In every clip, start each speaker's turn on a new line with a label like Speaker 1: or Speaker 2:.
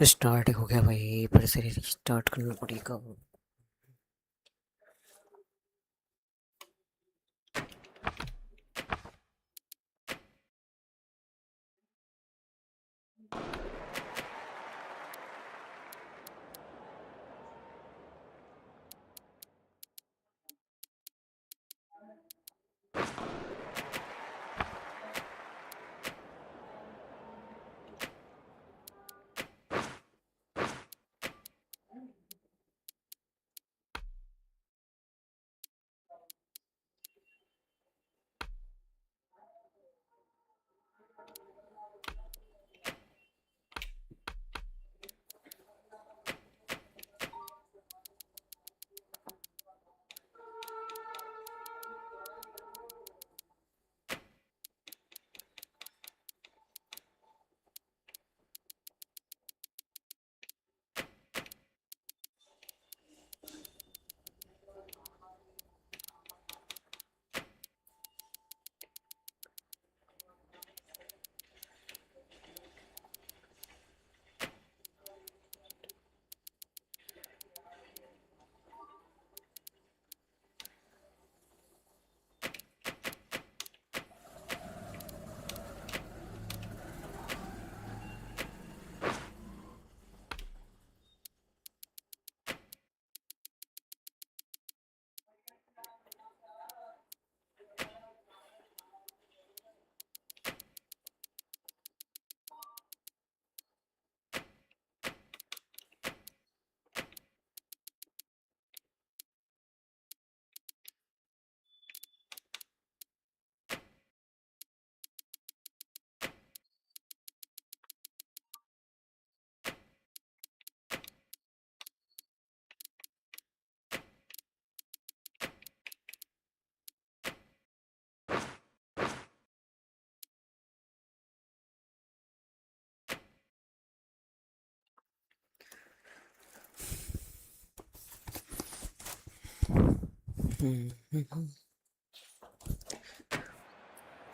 Speaker 1: Start हो गया भाई, फिर से स्टार्ट करना पड़ेगा।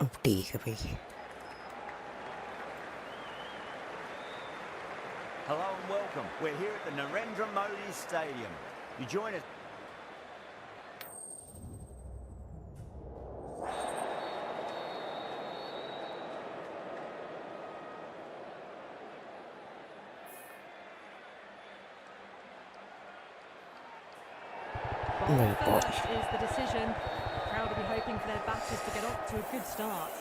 Speaker 1: अब ठीक है भाई।
Speaker 2: Hello and welcome. We're here at the Narendra Modi Stadium. You join us.
Speaker 3: First is the decision. The crowd will be hoping for their batters to get off to a good start.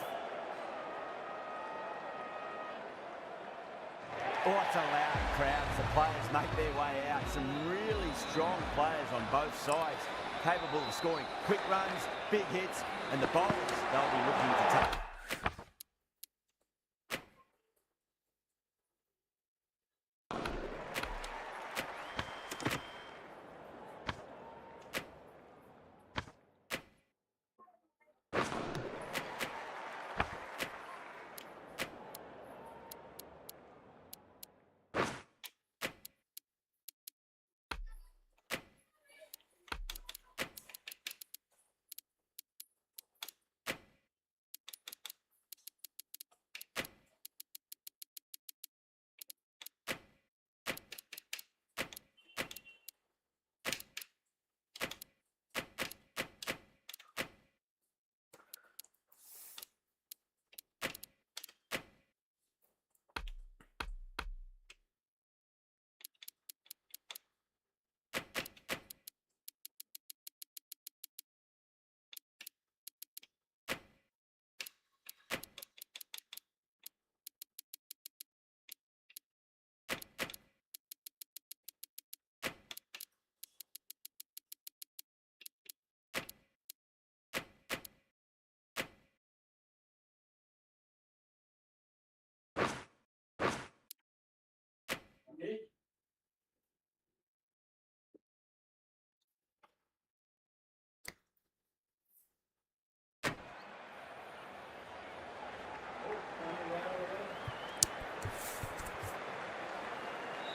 Speaker 2: Oh, it's a loud crowd as the players make their way out. Some really strong players on both sides, capable of scoring quick runs, big hits, and the bowlers they'll be looking to take.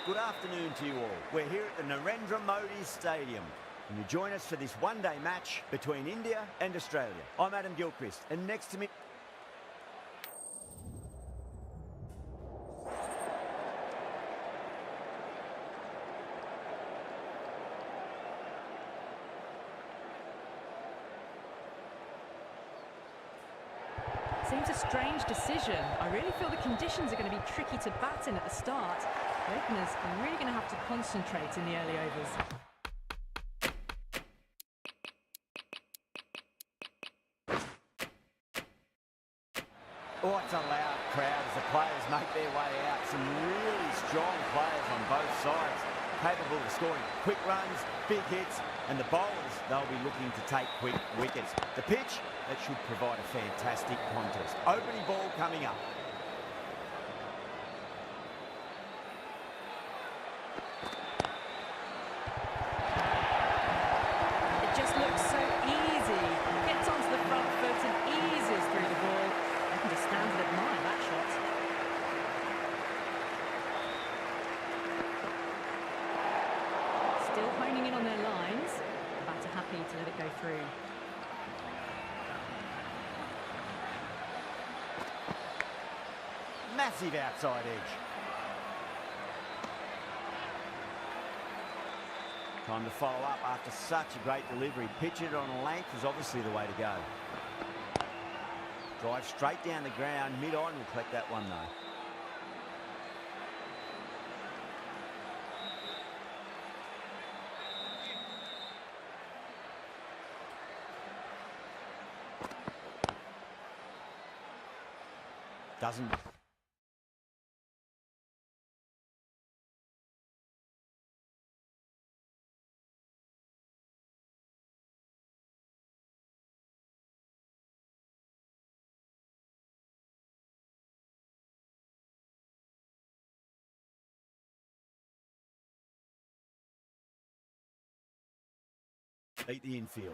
Speaker 2: Good afternoon to you all. We're here at the Narendra Modi Stadium. And you join us for this one-day match between India and Australia. I'm Adam Gilchrist, and next to me...
Speaker 3: Seems a strange decision. I really feel the conditions are going to be tricky to bat in at the start. The openers are really going to have to concentrate in the early overs.
Speaker 2: Oh, it's a loud crowd as the players make their way out. Some really strong players on both sides, capable of scoring quick runs, big hits, and the bowlers, they'll be looking to take quick wickets. The pitch, that should provide a fantastic contest. Opening ball coming up.
Speaker 3: It just looks so easy. Gets onto the front foot and eases through the ball. I can just stand and admire that shot. Still honing in on their lines. The batter happy to let it go through.
Speaker 2: Massive outside edge. Time to follow up after such a great delivery. Pitch it on a length is obviously the way to go. Drive straight down the ground. Mid-on will collect that one though. Doesn't. Beat the infield.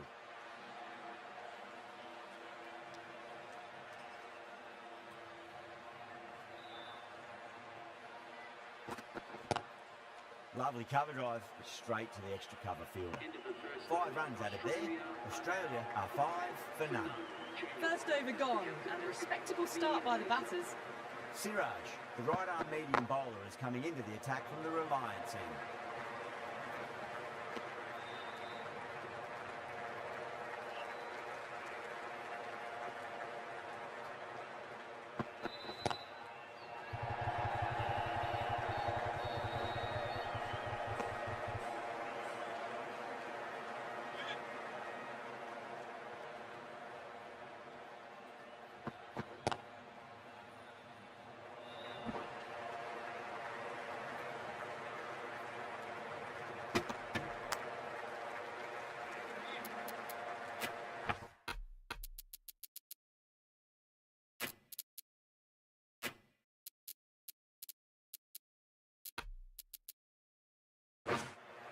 Speaker 2: Lovely cover drive, straight to the extra cover field. 5 runs added there. Australia are 5 for none.
Speaker 3: First over gone, and a respectable start by the batters.
Speaker 2: Siraj, the right-arm medium bowler, is coming into the attack from the Reliance end.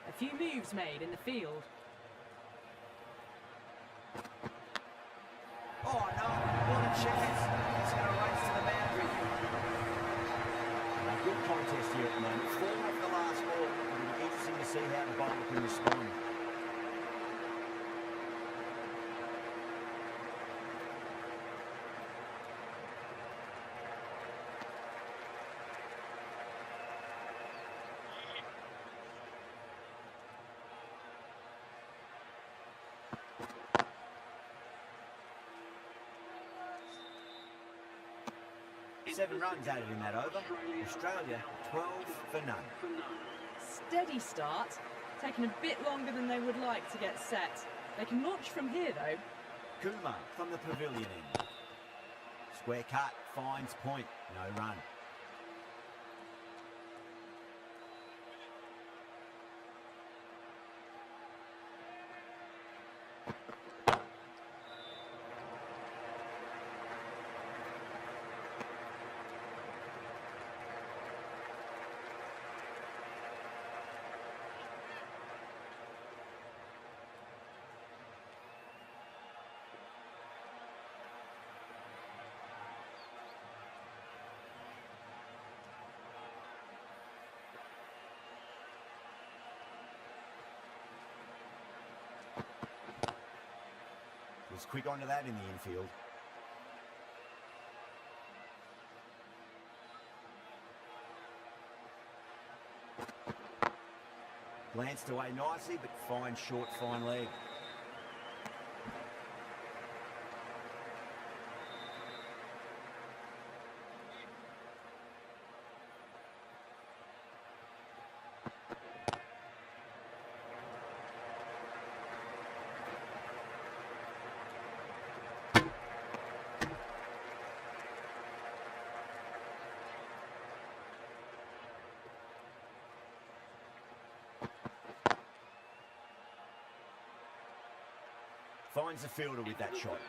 Speaker 3: A few moves made in the field.
Speaker 2: Oh no, what a chance. It's going to race to the boundary. A good contest here at the moment. 4 off the last ball. It'll be interesting to see how the bowler can respond. Seven runs added in that over. Australia 12 for none.
Speaker 3: Steady start, taking a bit longer than they would like to get set. They can launch from here though.
Speaker 2: Kumar from the pavilion end. Square cut, finds point, no run. Was quick onto that in the infield. Glanced away nicely, but fine short, fine leg. Finds the fielder with that shot.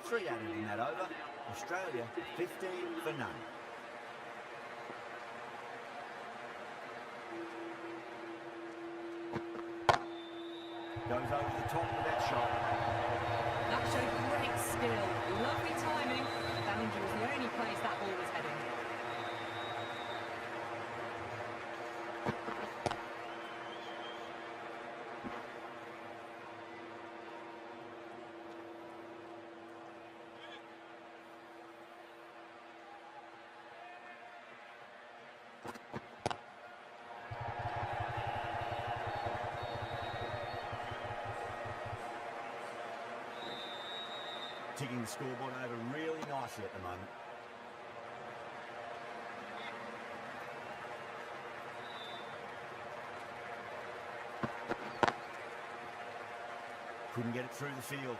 Speaker 2: 3 added in that over. Australia 15 for none. Goes over the top with that shot.
Speaker 3: That showed great skill. Lovely timing. The boundary was the only place that ball was heading.
Speaker 2: Ticking the scoreboard over really nicely at the moment. Couldn't get it through the field.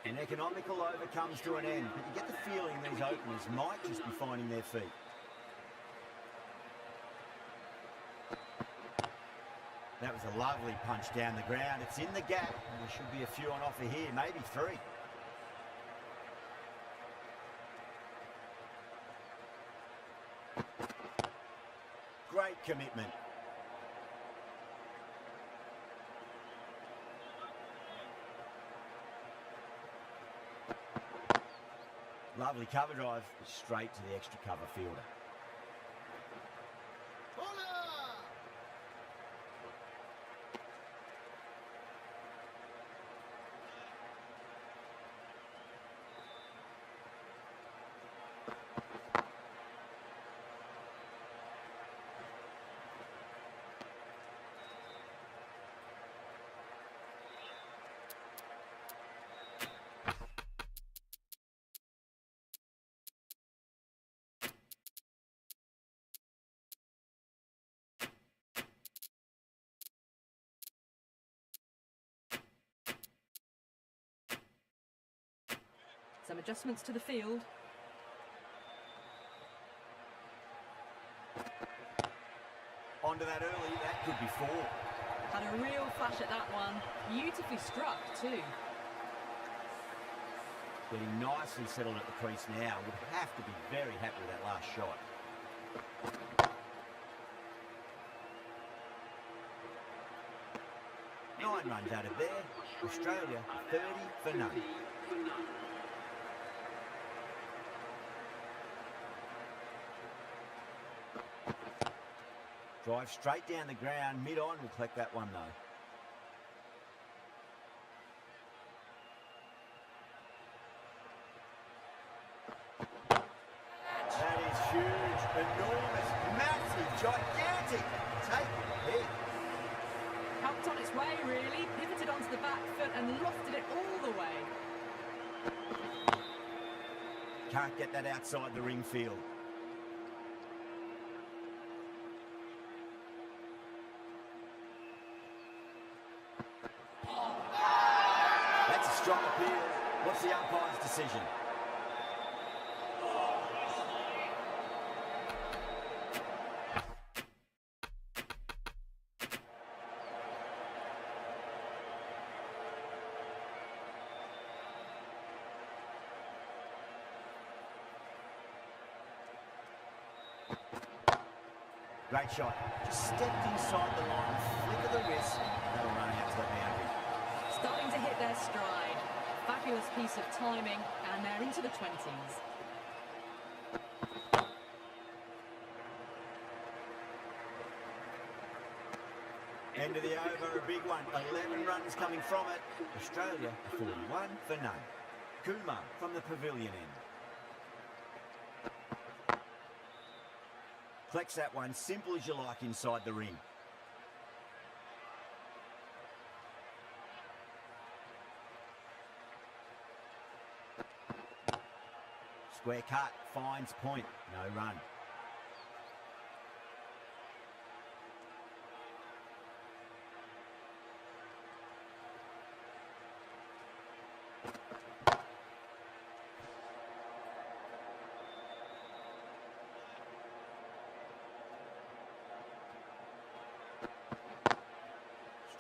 Speaker 2: An economical over comes to an end, but you get the feeling these openers might just be finding their feet. That was a lovely punch down the ground. It's in the gap, and there should be a few on offer here, maybe 3. Great commitment. Lovely cover drive, straight to the extra cover fielder.
Speaker 3: Some adjustments to the field.
Speaker 2: Onto that early, that could be 4.
Speaker 3: Had a real flash at that one. Beautifully struck too.
Speaker 2: Getting nicely settled at the crease now. Would have to be very happy with that last shot. Nine runs out of there. Australia 30 for none. Drive straight down the ground, mid-on will collect that one though. That is huge, enormous, massive, gigantic. Take it hit.
Speaker 3: Helped on its way really, pivoted onto the back foot and lofted it all the way.
Speaker 2: Can't get that outside the ring field. That's a strong appeal. What's the umpire's decision? Great shot. Just stepped inside the line, flick of the wrist, that'll run out to the boundary.
Speaker 3: Starting to hit their stride. Fabulous piece of timing, and they're into the 20s.
Speaker 2: End of the over, a big one. 11 runs coming from it. Australia 41 for none. Kumar from the pavilion end. Collects that one, simple as you like inside the ring. Square cut, finds point, no run.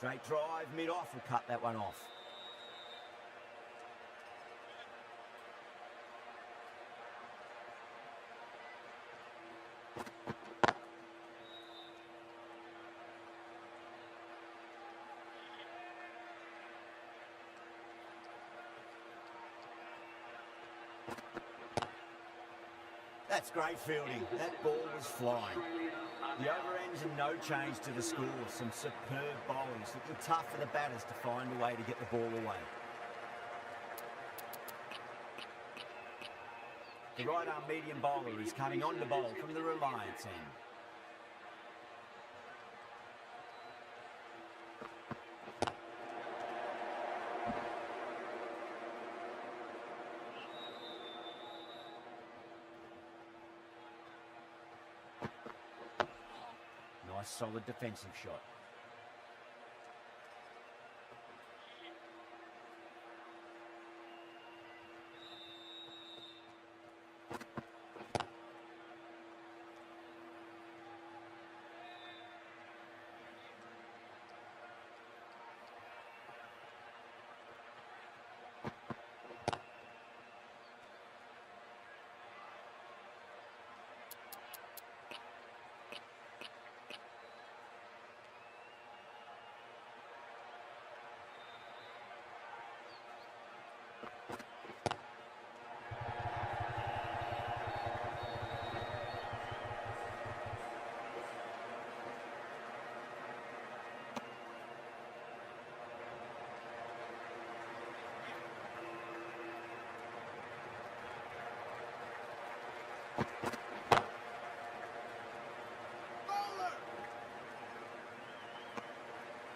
Speaker 2: Straight drive, mid-off will cut that one off. That's great fielding. That ball was flying. The overends and no change to the score. Some superb bowling. Looking tough for the batters to find a way to get the ball away. The right arm medium bowler is coming on to bowl from the Reliance end. Nice solid defensive shot.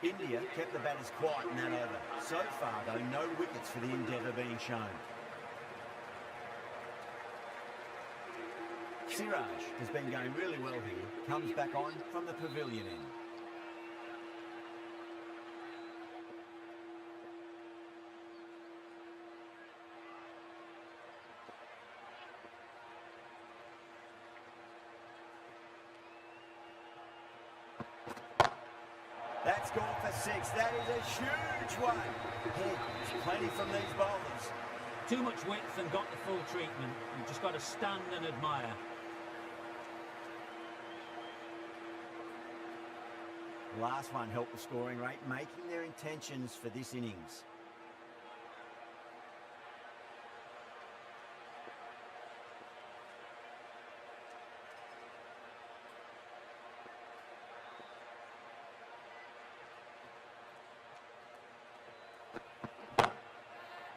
Speaker 2: India kept the batters quiet in that over. So far, though, no wickets for the endeavour being shown. Siraj has been going really well here. Comes back on from the pavilion end. That's gone for 6. That is a huge one. There's plenty from these bowlers.
Speaker 4: Too much width and got the full treatment. You've just got to stand and admire.
Speaker 2: The last one helped the scoring rate, making their intentions for this innings.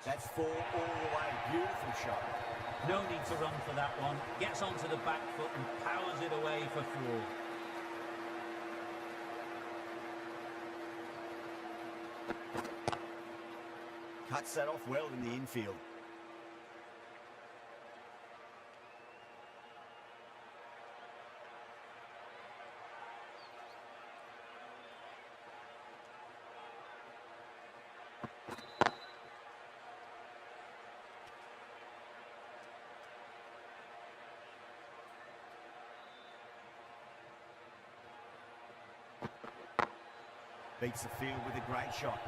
Speaker 2: That's 4 all the way. Beautiful shot.
Speaker 4: No need to run for that one. Gets onto the back foot and powers it away for 4.
Speaker 2: Cuts that off well in the infield. Beats the field with a great shot.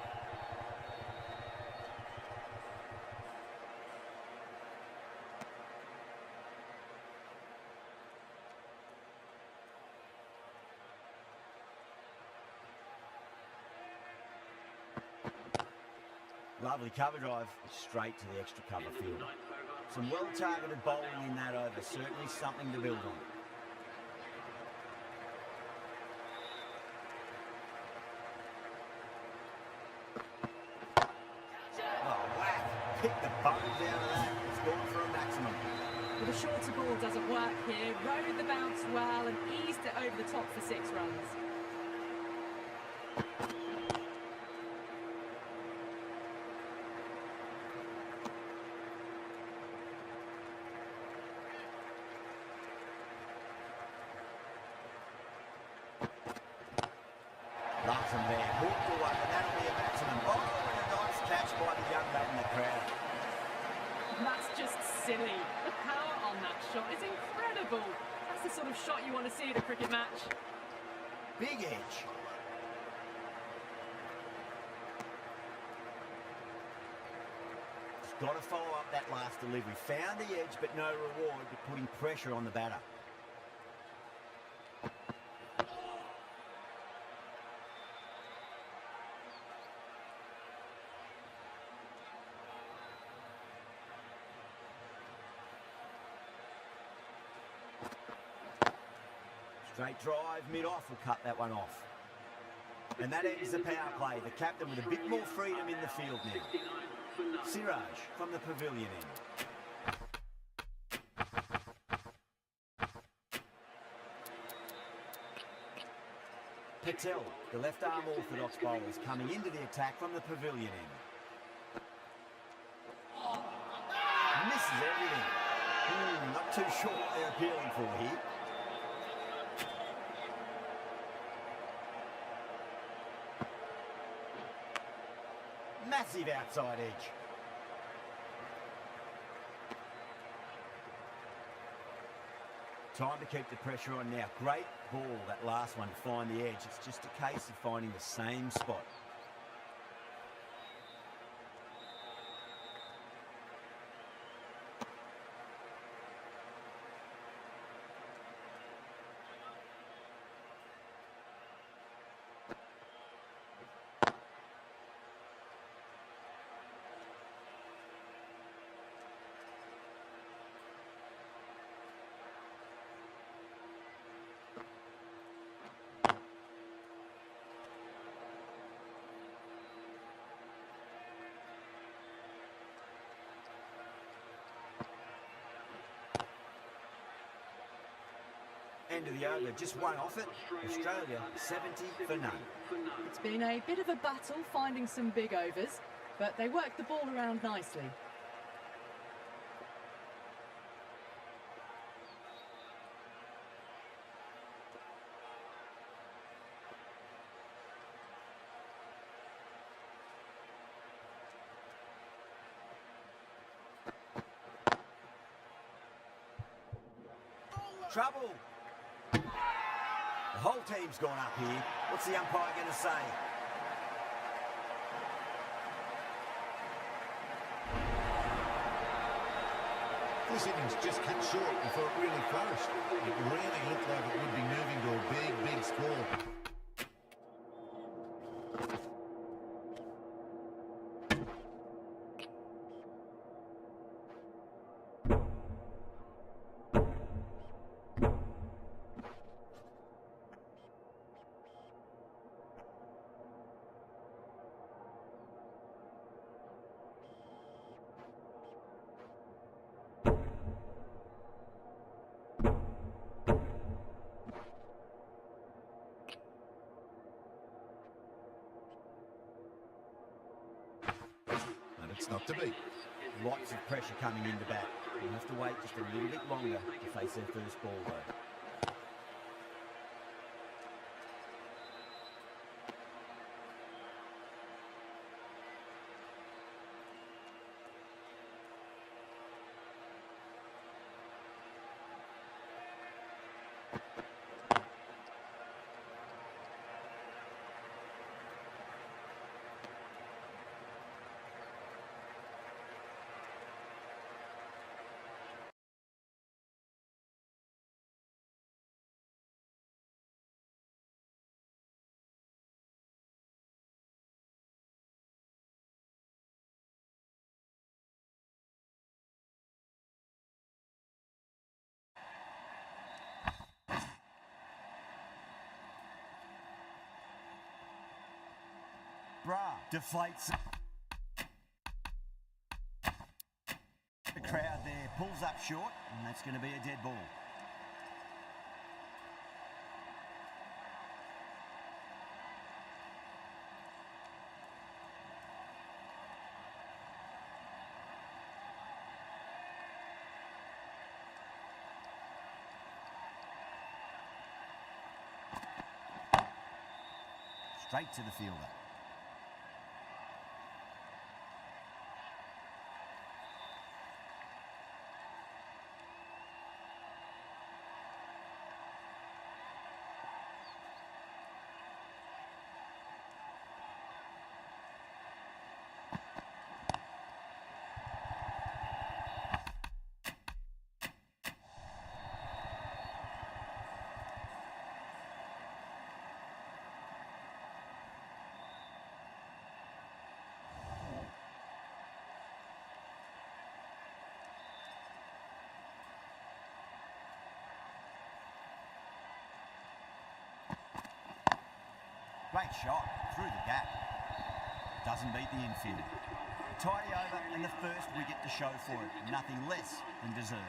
Speaker 2: Lovely cover drive, straight to the extra cover field. Some well-targeted bowling in that over, certainly something to build on. Pick the bones out of that. Scored for a maximum.
Speaker 3: Well, the shorter ball doesn't work here. Rode the bounce well and eased it over the top for 6 runs.
Speaker 2: Larson there, hooked away, and that'll be a maximum. Oh, and a nice catch by the young lad in the crowd.
Speaker 3: That's just silly. The power on that shot is incredible. That's the sort of shot you want to see at a cricket match.
Speaker 2: Big edge. Got to follow up that last delivery. Found the edge, but no reward, but putting pressure on the batter. Straight drive, mid-off will cut that one off. And that ends the power play. The captain with a bit more freedom in the field now. Siraj from the pavilion end. Patel, the left-arm orthodox bowlers, coming into the attack from the pavilion end. Misses everything. Not too sure what they're appealing for here. Massive outside edge. Time to keep the pressure on now. Great ball, that last one, to find the edge. It's just a case of finding the same spot. End of the over, just one off it. Australia 70 for none.
Speaker 3: It's been a bit of a battle finding some big overs, but they worked the ball around nicely.
Speaker 2: Trouble. The whole team's gone up here. What's the umpire going to say?
Speaker 5: This innings just cut short before it really flourished. It really looked like it would be moving to a big, big score. It's not to be.
Speaker 2: Lots of pressure coming into bat. We'll have to wait just a little bit longer to face their first ball though. Deflates the crowd there, pulls up short, and that's going to be a dead ball. Straight to the fielder. Great shot through the gap. Doesn't beat the infield. Tidy over and the first wicket to show for it. Nothing less than deserved.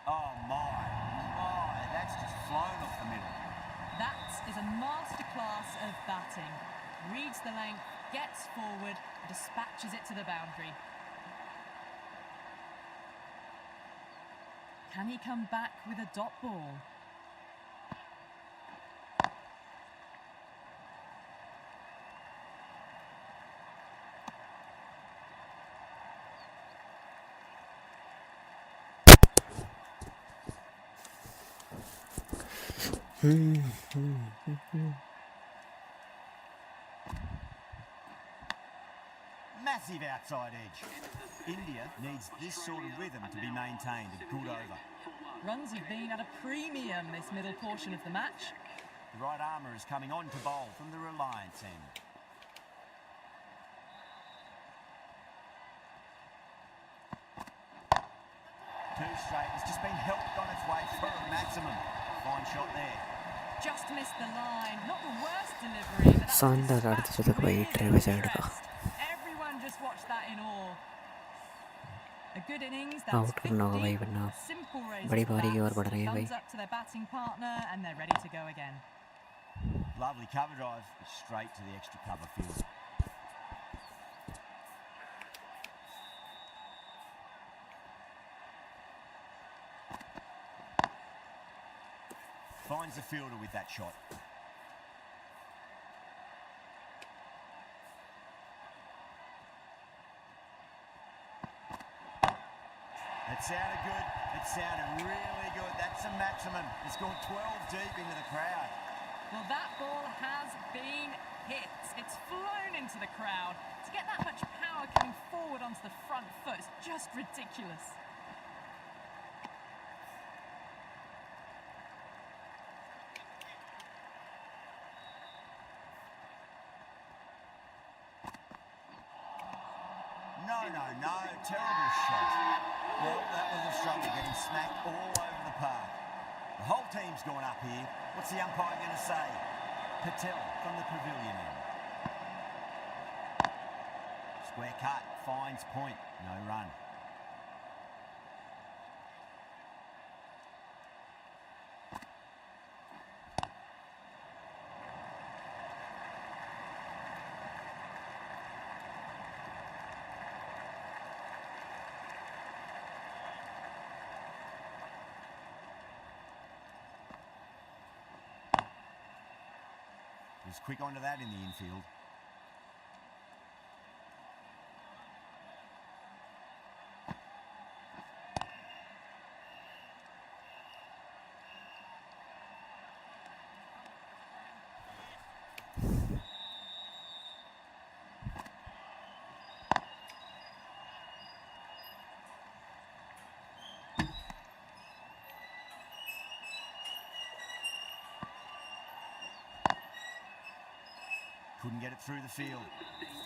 Speaker 2: Oh my, that's just flown off the middle.
Speaker 3: That is a masterclass of batting. Reads the length, gets forward, dispatches it to the boundary. Can he come back with a dot ball?
Speaker 2: Massive outside edge. India needs this sort of rhythm to be maintained. A good over.
Speaker 3: Runs have been at a premium this middle portion of the match.
Speaker 2: The right armour is coming on to bowl from the Reliance end. Two straight. It's just been helped on its way for a maximum. Fine shot there.
Speaker 3: Just missed the line. Not the worst delivery, but that's really impressed. Everyone just watched that in awe. A good innings. That's
Speaker 1: Out करना होगा भाई
Speaker 3: 50.
Speaker 1: वरना
Speaker 3: A simple raise
Speaker 1: बड़ी
Speaker 3: to
Speaker 1: बारी की
Speaker 3: bat.
Speaker 1: ओर बढ़ रहे हैं भाई.
Speaker 3: Thumbs up to their batting partner, and they're ready to go again.
Speaker 2: Lovely cover drive. Straight to the extra cover field. Finds the fielder with that shot. It sounded good. It sounded really good. That's a maximum. It's gone 12 deep into the crowd.
Speaker 3: Well, that ball has been hit. It's flown into the crowd. To get that much power coming forward onto the front foot is just ridiculous.
Speaker 2: No. Terrible shot. Well, that was a struggle getting smacked all over the park. The whole team's gone up here. What's the umpire going to say? Patel from the pavilion end. Square cut, finds point, no run. He's quick onto that in the infield. Couldn't get it through the field.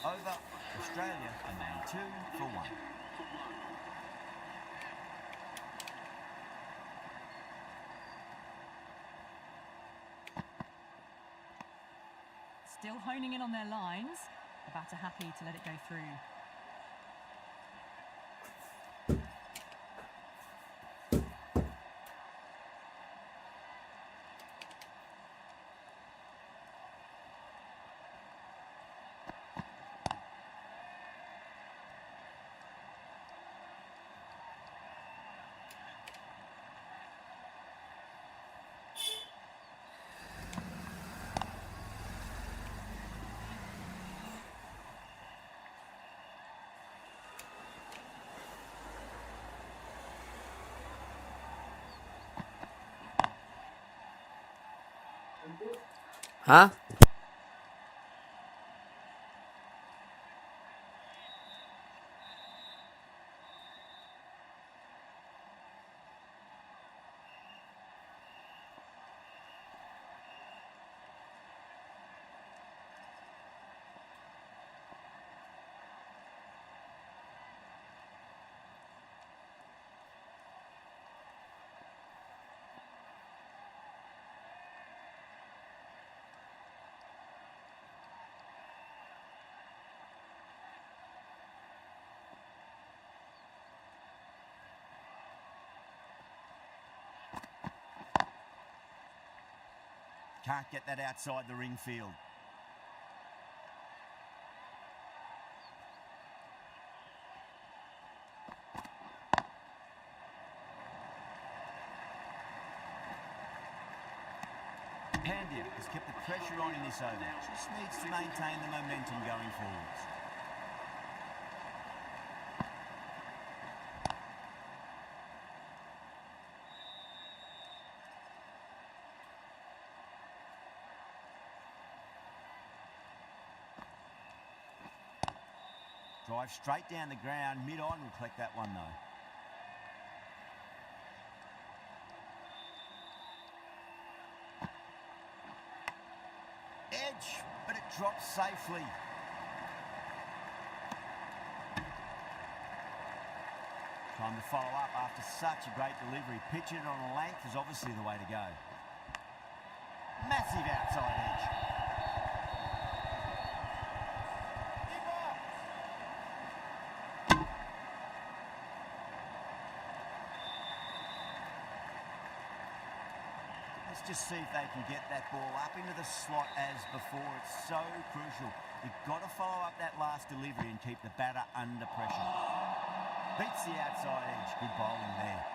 Speaker 2: Over. Australia are now 2 for 1.
Speaker 3: Still honing in on their lines. The batter happy to let it go through.
Speaker 1: Huh?
Speaker 2: Can't get that outside the ring field. IINDIA has kept the pressure on in this over. Just needs to maintain the momentum going forwards. Drive straight down the ground, mid-on will collect that one though. Edge, but it drops safely. Time to follow up after such a great delivery. Pitching it on a length is obviously the way to go. Massive outside edge. Let's just see if they can get that ball up into the slot as before. It's so crucial. You've got to follow up that last delivery and keep the batter under pressure. Beats the outside edge. Good bowling there.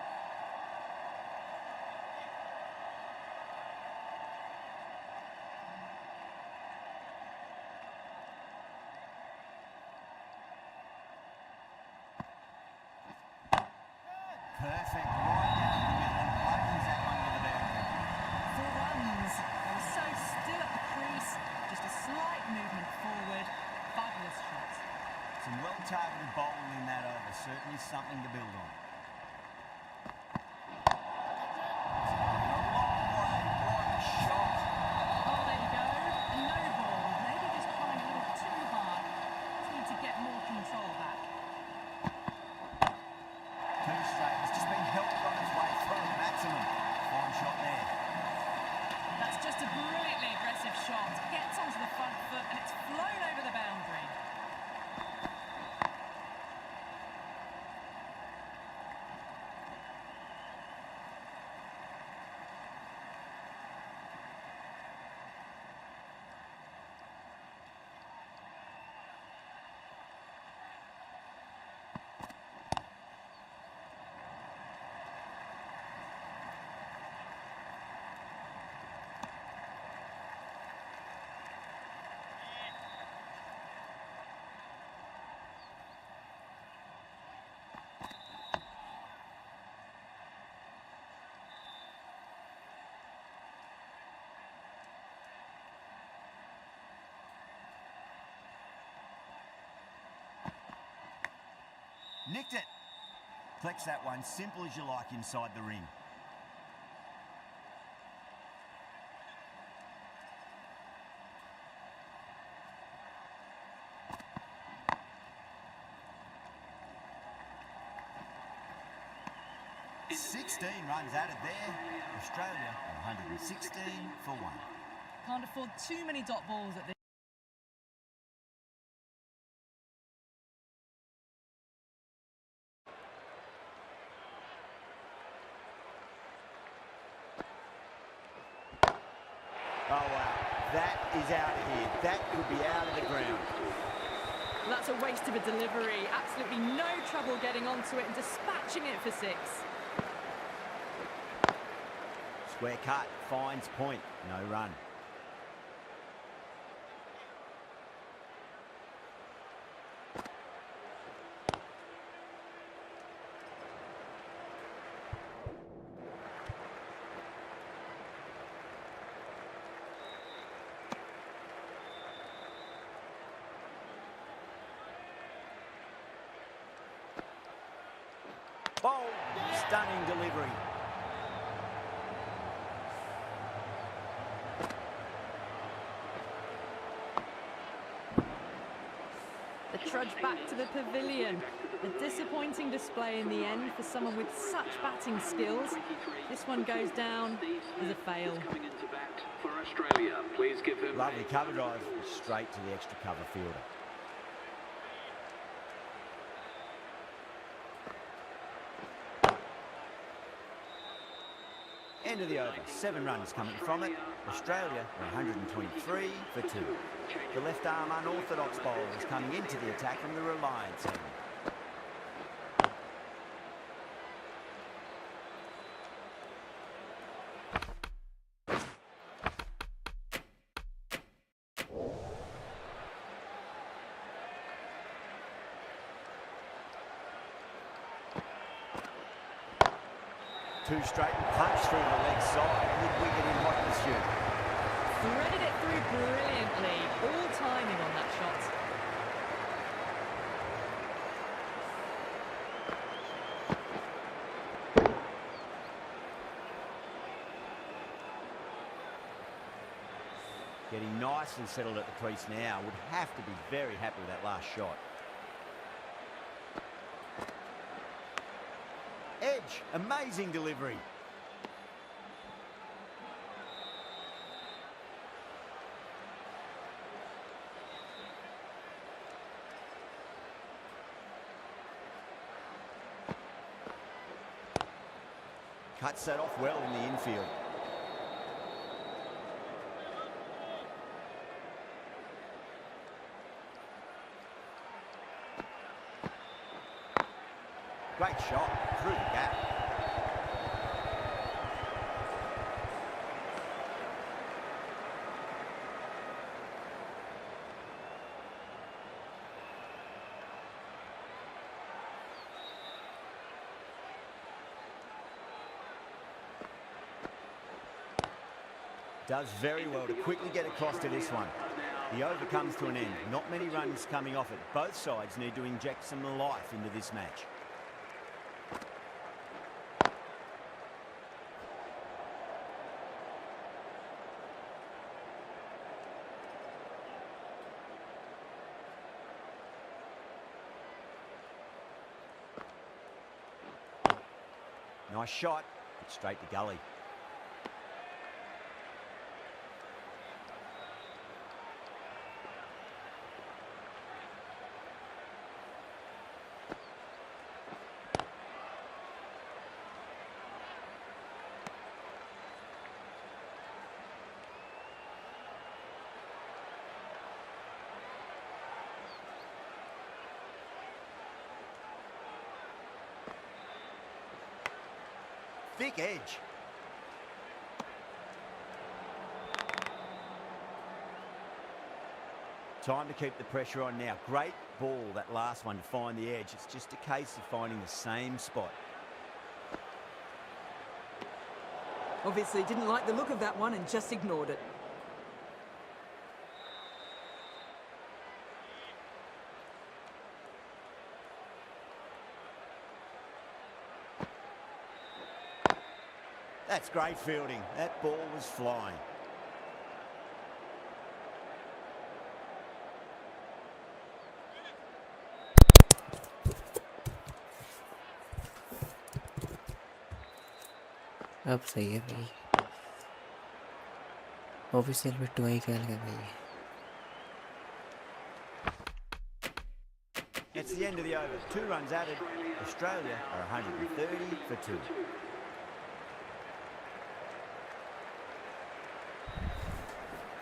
Speaker 2: Perfect. Right down the middle and plunges that one to the boundary.
Speaker 3: 4 runs. They were so still at the crease. Just a slight movement forward. Fabulous shot.
Speaker 2: Some well-targeted bowling in that over. Certainly something to build on. Shot.
Speaker 3: Oh, there you go. A no ball. Maybe just trying a little too hard. Just need to get more control back.
Speaker 2: Too straight. It's just been helped on its way through. Maximum. Fine shot there.
Speaker 3: That's just a brilliantly aggressive shot. Gets onto the front foot and it's flown over the boundary.
Speaker 2: Nicked it. Collects that one, simple as you like inside the ring. Runs added there. Australia 116 for 1.
Speaker 3: Can't afford too many dot balls at this.
Speaker 2: Oh wow, that is out of here. That could be out of the ground.
Speaker 3: That's a waste of a delivery. Absolutely no trouble getting onto it and dispatching it for 6.
Speaker 2: Square cut, finds point, no run. Bold, stunning delivery.
Speaker 3: The trudge back to the pavilion. A disappointing display in the end for someone with such batting skills. This one goes down as a fail.
Speaker 2: Lovely cover drive, straight to the extra cover fielder. End of the over, 7 runs coming from it. Australia are 123 for 2. The left arm unorthodox bowler is coming into the attack from the Reliance end. Two straight and punch through the leg side. Good wicket in hot pursuit.
Speaker 3: Threaded it through brilliantly. All timing on that shot.
Speaker 2: Getting nicely settled at the crease now. Would have to be very happy with that last shot. Edge, amazing delivery. Cuts that off well in the infield. Great shot through the gap. Does very well to quickly get across to this one. The over comes to an end. Not many runs coming off it. Both sides need to inject some life into this match. Nice shot, but straight to gully. Thick edge. Time to keep the pressure on now. Great ball, that last one, to find the edge. It's just a case of finding the same spot.
Speaker 6: Obviously didn't like the look of that one and just ignored it.
Speaker 2: That's great fielding. That ball was flying.
Speaker 1: अब सही है भाई. Official में 2 ही खेल गए भाई.
Speaker 2: It's the end of the over. 2 runs added. Australia are 130 for 2.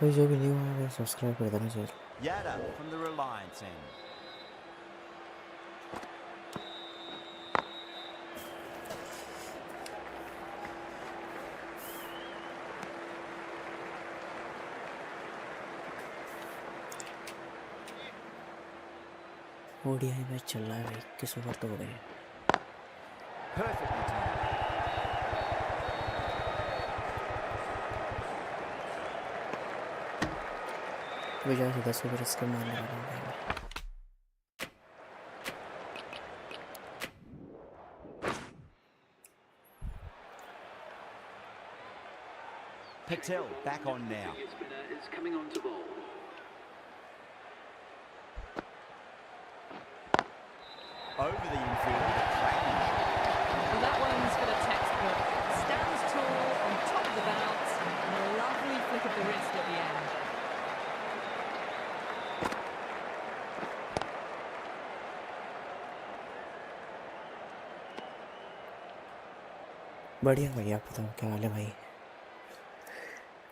Speaker 1: भाई जो भी नहीं हुआ सब्सक्राइब कर देना चाहिए.
Speaker 2: Yada from the Reliance end.
Speaker 1: ODI match चल रहा है भाई. किस ओवर तो हो गए.
Speaker 2: Perfectly timed.
Speaker 1: वजह से 10 ओवर इसके मारने वाला हूँ भाई मैं.
Speaker 2: Patel back on now.
Speaker 7: Spinner is coming on to bowl.
Speaker 2: Over the infield with a cracking shot.
Speaker 3: Well, that one's for the textbook. Stands tall on top of the bounce and a lovely flick of the wrist at the end.
Speaker 1: बढ़िया भाई, आप बताओ क्या हाल है भाई?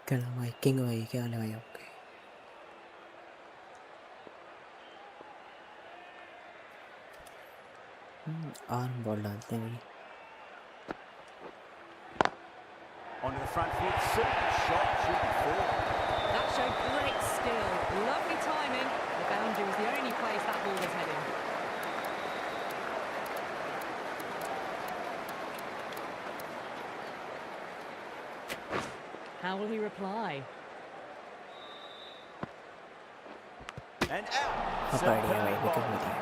Speaker 1: क्या नाम भाई? किंग भाई, क्या हाल है भाई आपके? आर्म बॉल डालते हैं भाई.
Speaker 2: Onto the front foot, super shot, should be four.
Speaker 3: That showed great skill. Lovely timing. The boundary was the only place that ball was heading. How will he reply?
Speaker 2: And out.
Speaker 1: बढ़िया भाई,
Speaker 2: Superb
Speaker 1: wicket
Speaker 2: ball.
Speaker 1: में था.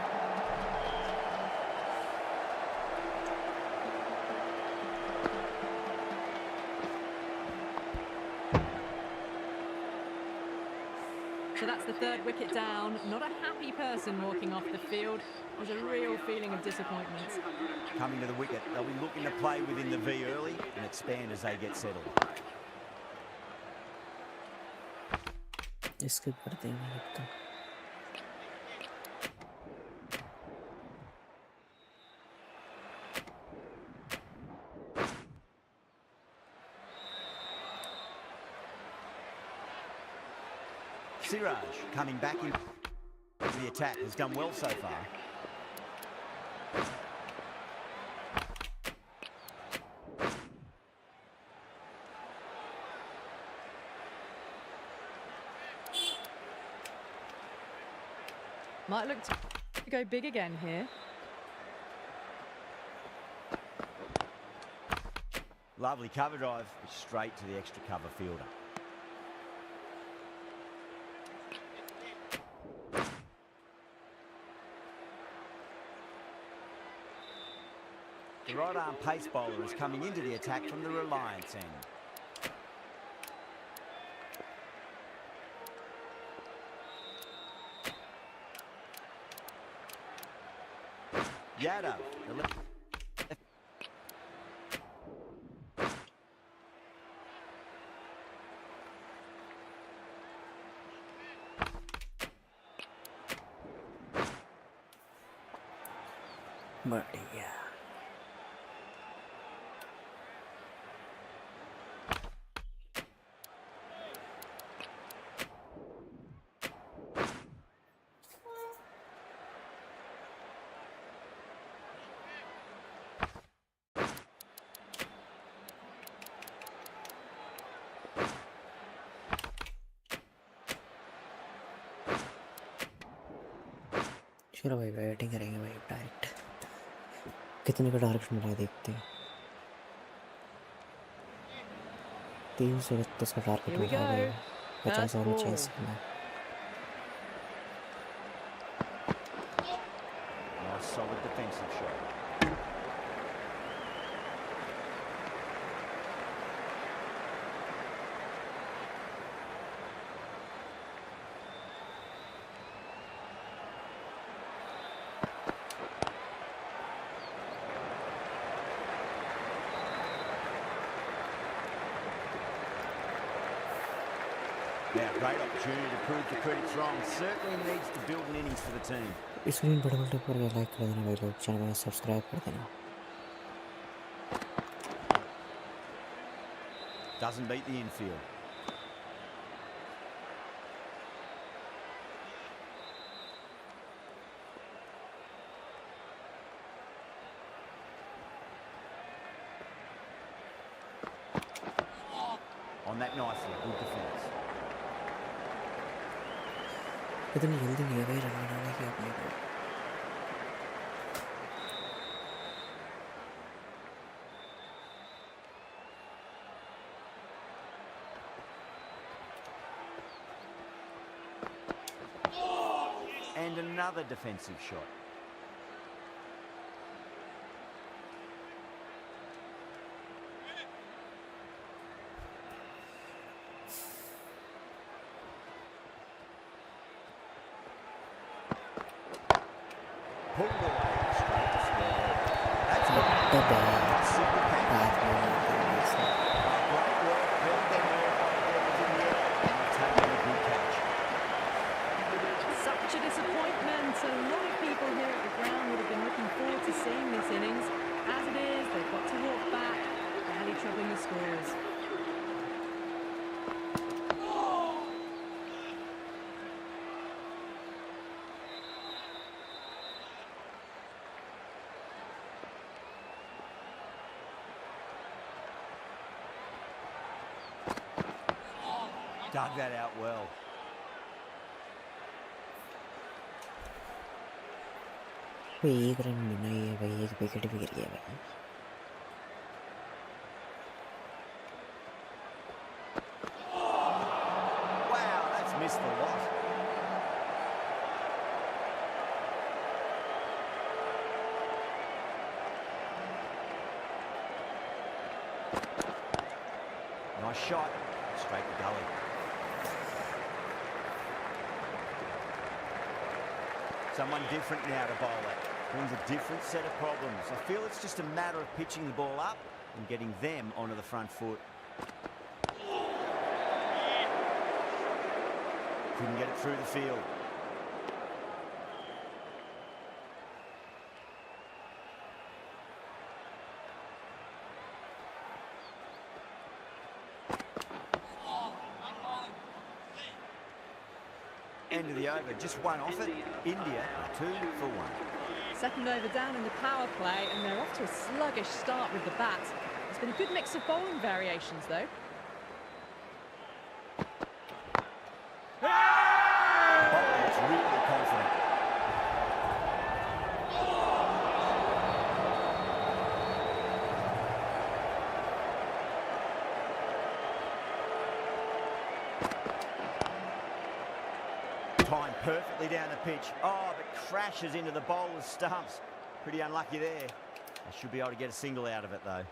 Speaker 3: So that's the third wicket down. Not a happy person walking off the field. There's a real feeling of disappointment.
Speaker 2: Coming to the wicket, they'll be looking to play within the V early and expand as they get settled.
Speaker 1: इसके करते हैं लगता.
Speaker 2: Siraj coming back in the attack has done well so far.
Speaker 3: Might look to go big again here.
Speaker 2: Lovely cover drive, straight to the extra cover fielder. The right arm pace bowler is coming into the attack from the Reliance end. Yadav, the left.
Speaker 1: बढ़िया. चलो भाई, batting करेंगे भाई direct. कितने का target मिला है देखते हैं. 332 का टारगेट
Speaker 3: Here we
Speaker 1: मिला है.
Speaker 3: go.
Speaker 1: 50 ओवर में
Speaker 3: First
Speaker 1: चेंज
Speaker 3: ball.
Speaker 1: करना है.
Speaker 2: Nice solid defensive shot. Now, great opportunity to prove the critics wrong. Certainly needs to build an innings for the team.
Speaker 1: इस वीडियो बड़े बड़े पर लाइक कर देना भाई लोग, चैनल में सब्सक्राइब कर देना.
Speaker 2: Doesn't beat the infield. On that nicely, good defence.
Speaker 1: इतनी जल्दी नहीं है भाई रन बनाने की अपने को.
Speaker 2: And another defensive shot. pulled away straight to square. That's
Speaker 1: What the ball?
Speaker 2: simple catch.
Speaker 1: Bad ball.
Speaker 2: Great work, held them there, it was in the air, and taking a good catch.
Speaker 3: Such a disappointment. A lot of people here at the ground would have been looking forward to seeing this innings. As it is, they've got to walk back, barely troubling the scorers.
Speaker 2: Dug that out well.
Speaker 1: भाई एक run बनाई है भाई, एक wicket भी गिर गया भाई।
Speaker 2: Wow, that's missed the lot. Nice shot, straight to gully. Someone different now to bowl it. Brings a different set of problems. I feel it's just a matter of pitching the ball up and getting them onto the front foot. Couldn't get it through the field. End of the over, just one off it. India 2 for 1.
Speaker 3: Second over down in the power play, and they're off to a sluggish start with the bat. It's been a good mix of bowling variations, though.
Speaker 2: Bowler's really confident. Timed perfectly down the pitch. Oh, but crashes into the bowler's stumps. Pretty unlucky there. They should be able to get a single out of it, though.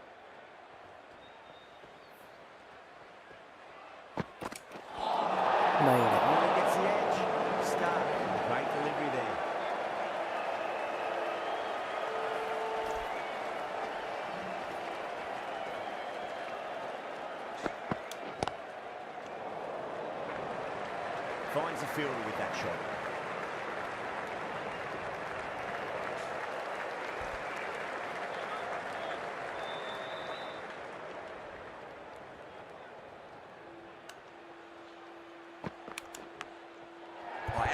Speaker 1: भाई
Speaker 2: Miller gets the edge. Start. Great delivery there. Finds the fielder with that shot.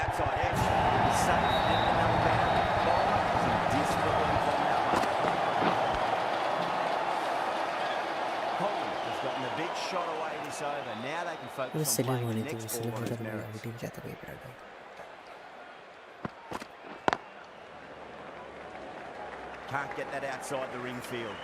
Speaker 2: Outside edge. Safe in the number down. Bowler is in desperate relief on that one. Holland has gotten a big shot away this over. Now they can
Speaker 1: वो
Speaker 2: focus on
Speaker 1: select
Speaker 2: playing
Speaker 1: होने
Speaker 2: the
Speaker 1: थी, वो
Speaker 2: next
Speaker 1: select
Speaker 2: ball on
Speaker 1: होता
Speaker 2: his
Speaker 1: तो मैं
Speaker 2: merits.
Speaker 1: Out ही जाता भाई विराट भाई।
Speaker 2: Can't get that outside the ring field.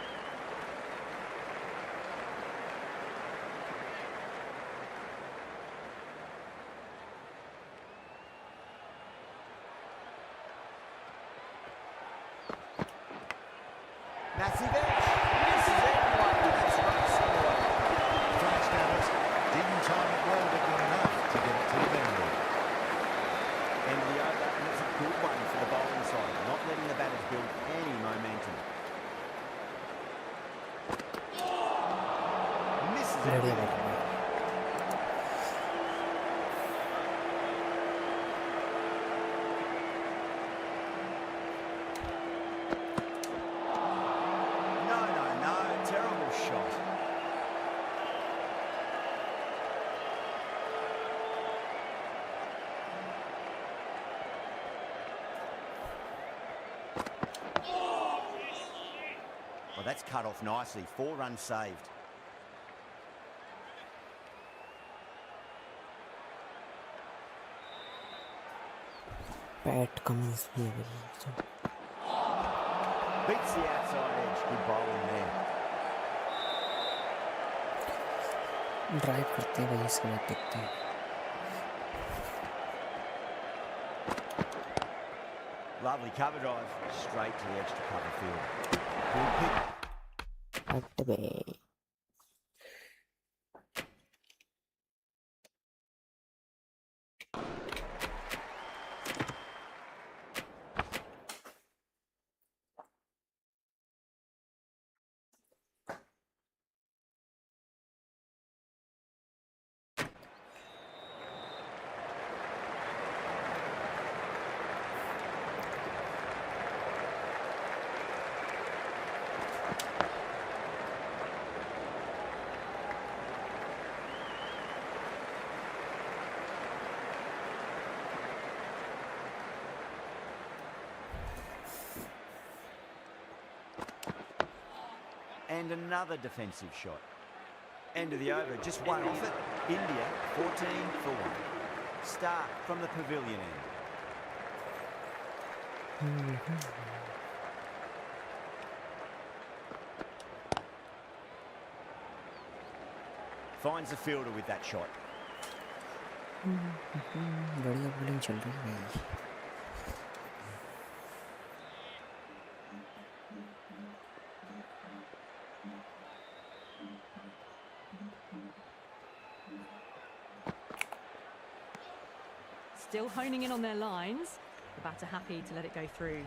Speaker 2: Massive edge. Misses everyone. That's right, single.
Speaker 5: Thanks, Dallas. Didn't time it well, but not enough to get it to the boundary.
Speaker 2: End of the over, and it's a good one for the bowling side, not letting the batters build any momentum. Misses
Speaker 1: बढ़िया
Speaker 2: everything.
Speaker 1: Batting भाई।
Speaker 2: No, terrible shot. Well, that's cut off nicely. 4 runs saved.
Speaker 1: PAT Cummins भी है भाई।
Speaker 2: Beats the outside edge. Good bowling there.
Speaker 1: Drive करते हैं भाई, इसके बाद देखते हैं।
Speaker 2: Lovely cover drive. Straight to the extra cover field. Good pick.
Speaker 1: हट बे।
Speaker 2: And another defensive shot. End of the over, just one off it. India 14 for 1. Start from the pavilion end. Finds the fielder with that shot.
Speaker 1: बढ़िया bowling चल रही है भाई.
Speaker 3: Still honing in on their lines. The batter happy to let it go through.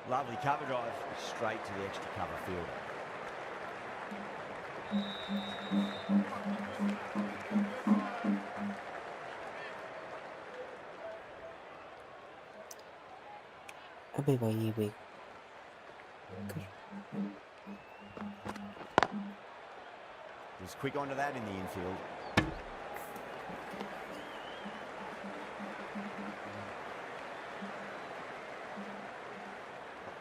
Speaker 2: Lovely cover drive, straight to the extra cover fielder.
Speaker 1: अबे भाई ये भाई
Speaker 2: Was quick onto that in the infield.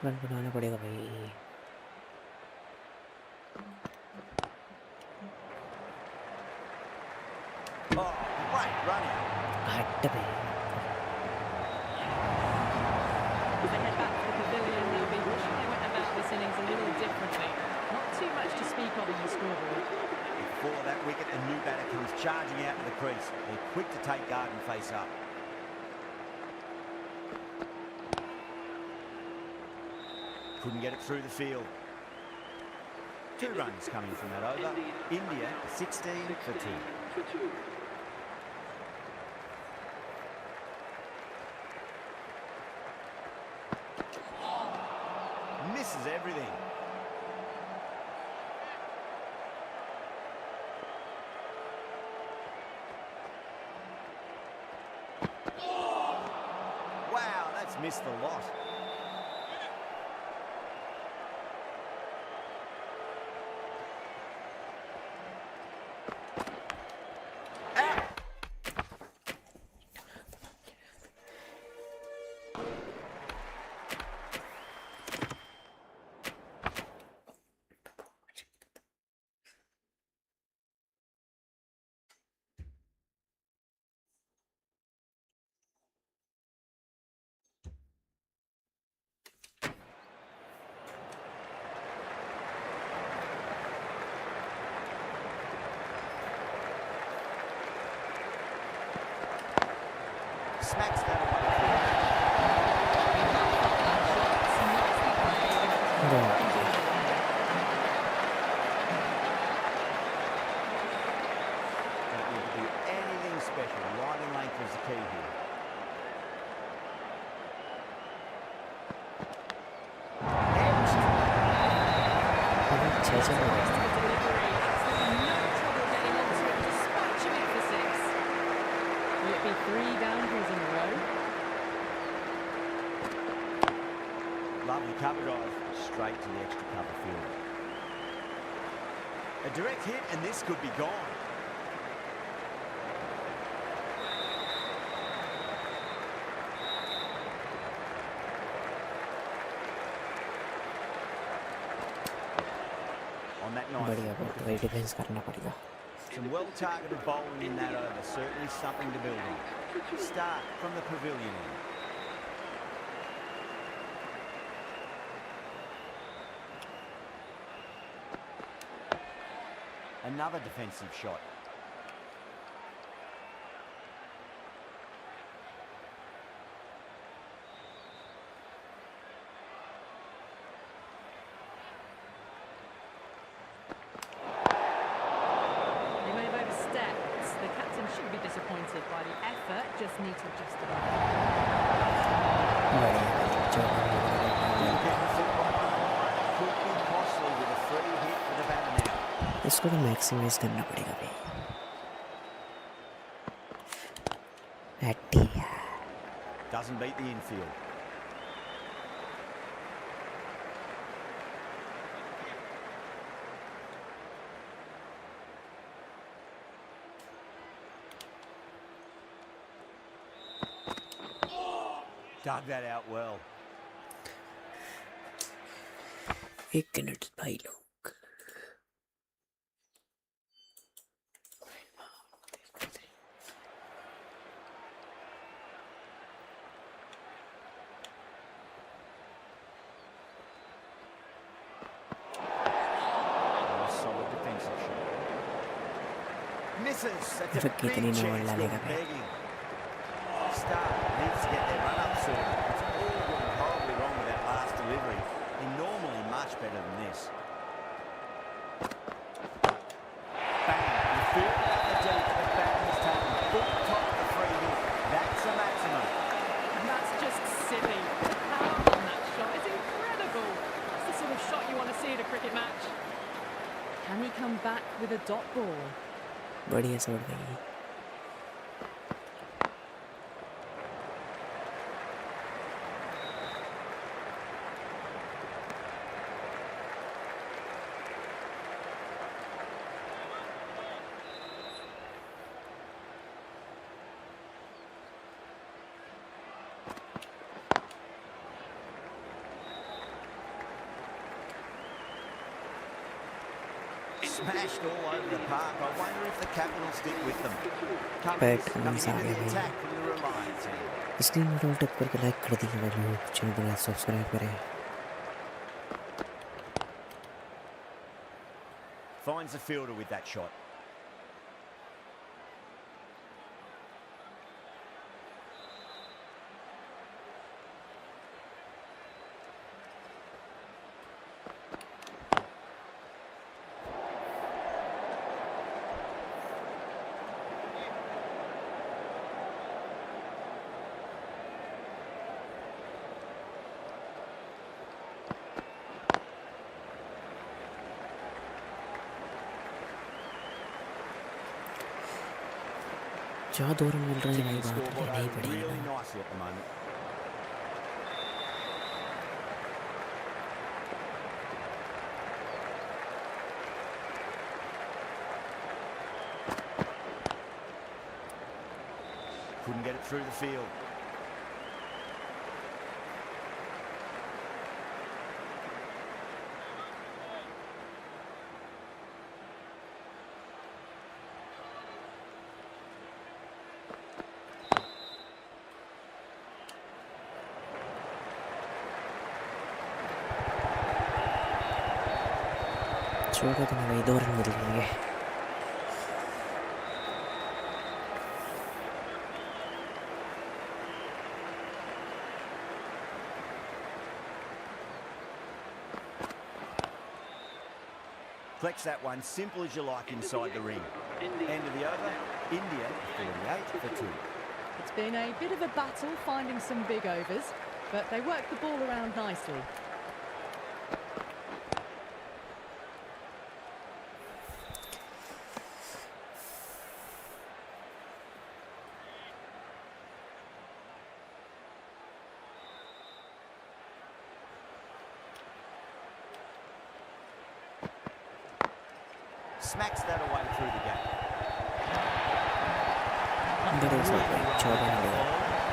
Speaker 1: Run बनाना पड़ेगा भाई.
Speaker 2: Oh, great run out.
Speaker 1: हट बे.
Speaker 3: As they head back to the pavilion, they'll be wishing they went about this innings a little differently. Not too much to speak of on the scoreboard.
Speaker 2: Before that wicket, a new batter comes charging out to the crease. They're quick to take guard and face up. Couldn't get it through the field. 2 runs coming from that over. India 16 for 2.
Speaker 7: For 2.
Speaker 2: Misses everything. Wow, that's missed a lot. Smacks that away. Don't need to do anything special. Line and length is the key here.
Speaker 3: Will it be 3 boundaries in a row?
Speaker 2: Lovely cover drive, straight to the extra cover field. A direct hit and this could be gone. On that night,
Speaker 1: बढ़िया बहुत भाई defence करना पड़ेगा.
Speaker 2: some well-targeted bowling in that over, certainly something to build on. Start from the pavilion end. Another defensive shot.
Speaker 3: They may have overstepped. The captain should be disappointed by the effort, just need to adjust it.
Speaker 2: Could be costly with a free hit for the batter now.
Speaker 1: इसको तो maximise करना पड़ेगा भाई. हट्टी यार.
Speaker 2: Doesn't beat the infield. Dug that out well.
Speaker 1: 1 minute भाई लोग.
Speaker 2: Solid defensive shot. Misses. That's a
Speaker 1: Look,
Speaker 2: big
Speaker 1: कितनी
Speaker 2: chance
Speaker 1: नॉल
Speaker 2: for
Speaker 1: डालेगा भाई.
Speaker 2: begging. Star needs to get their run up sorted. It's all going horribly wrong with that last delivery. They're normally much better than this. Bang. You feel out the deep, the bang is taken. Full top of the free hit. That's a maximum.
Speaker 3: And that's just silly. The power on that shot is incredible. It's the sort of shot you want to see at a cricket match. Can he come back with a dot ball?
Speaker 1: बढ़िया shot भाई.
Speaker 2: Smashed all over the park. I wonder if the Capitals stick with them.
Speaker 1: Back
Speaker 2: Coming
Speaker 1: runs
Speaker 2: into
Speaker 1: आ
Speaker 2: the
Speaker 1: गए भाई.
Speaker 2: attack from the Reliance end.
Speaker 1: Screen में tap करके like कर दीजिए भाई लोग. चैनल को सब्सक्राइब करें.
Speaker 2: Finds the fielder with that shot.
Speaker 1: जहाँ दो रन मिल रहे हैं भाई बात
Speaker 2: Scoreboard
Speaker 1: नहीं
Speaker 2: over
Speaker 1: पड़ेगी
Speaker 2: really
Speaker 1: ना.
Speaker 2: nicely at the moment. Couldn't get it through the field.
Speaker 1: स्वागत है भाई. 2 रन मिल जाएंगे.
Speaker 2: Flex that one, simple as you like inside the ring. End of the over, India 48 for 2.
Speaker 3: It's been a bit of a battle finding some big overs, but they worked the ball around nicely.
Speaker 2: Smacks that away through the gap.
Speaker 1: बड़े shot भाई. 14 मिलेगा.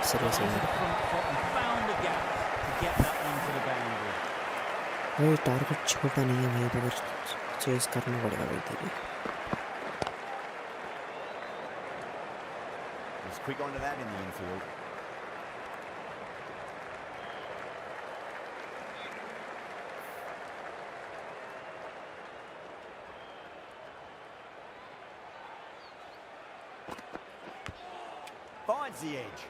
Speaker 1: सिर्फ से ही.
Speaker 4: Found the gap to get that one to the boundary.
Speaker 1: भाई target छोटा नहीं है भाई. तो अगर चेस करना पड़ेगा भाई तेरे.
Speaker 2: He's quick onto that in the infield. Finds the edge.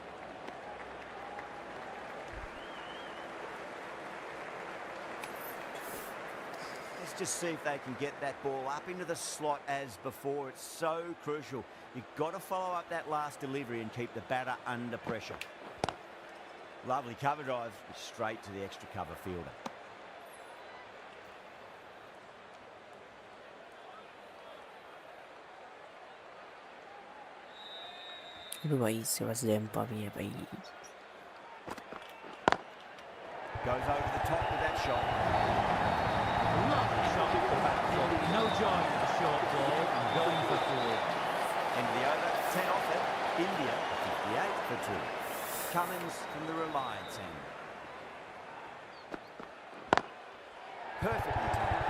Speaker 2: Let's just see if they can get that ball up into the slot as before. It's so crucial. You've got to follow up that last delivery and keep the batter under pressure. Lovely cover drive, straight to the extra cover fielder.
Speaker 1: भाई इससे बस Zampa भी है भाई.
Speaker 2: Goes over the top with that shot.
Speaker 4: Lovely shot at the back foot. No joy with the short ball and going for 4.
Speaker 2: End of the over, 10 off it. India 58 for 2. Cummins from the Reliance Perfectly timed.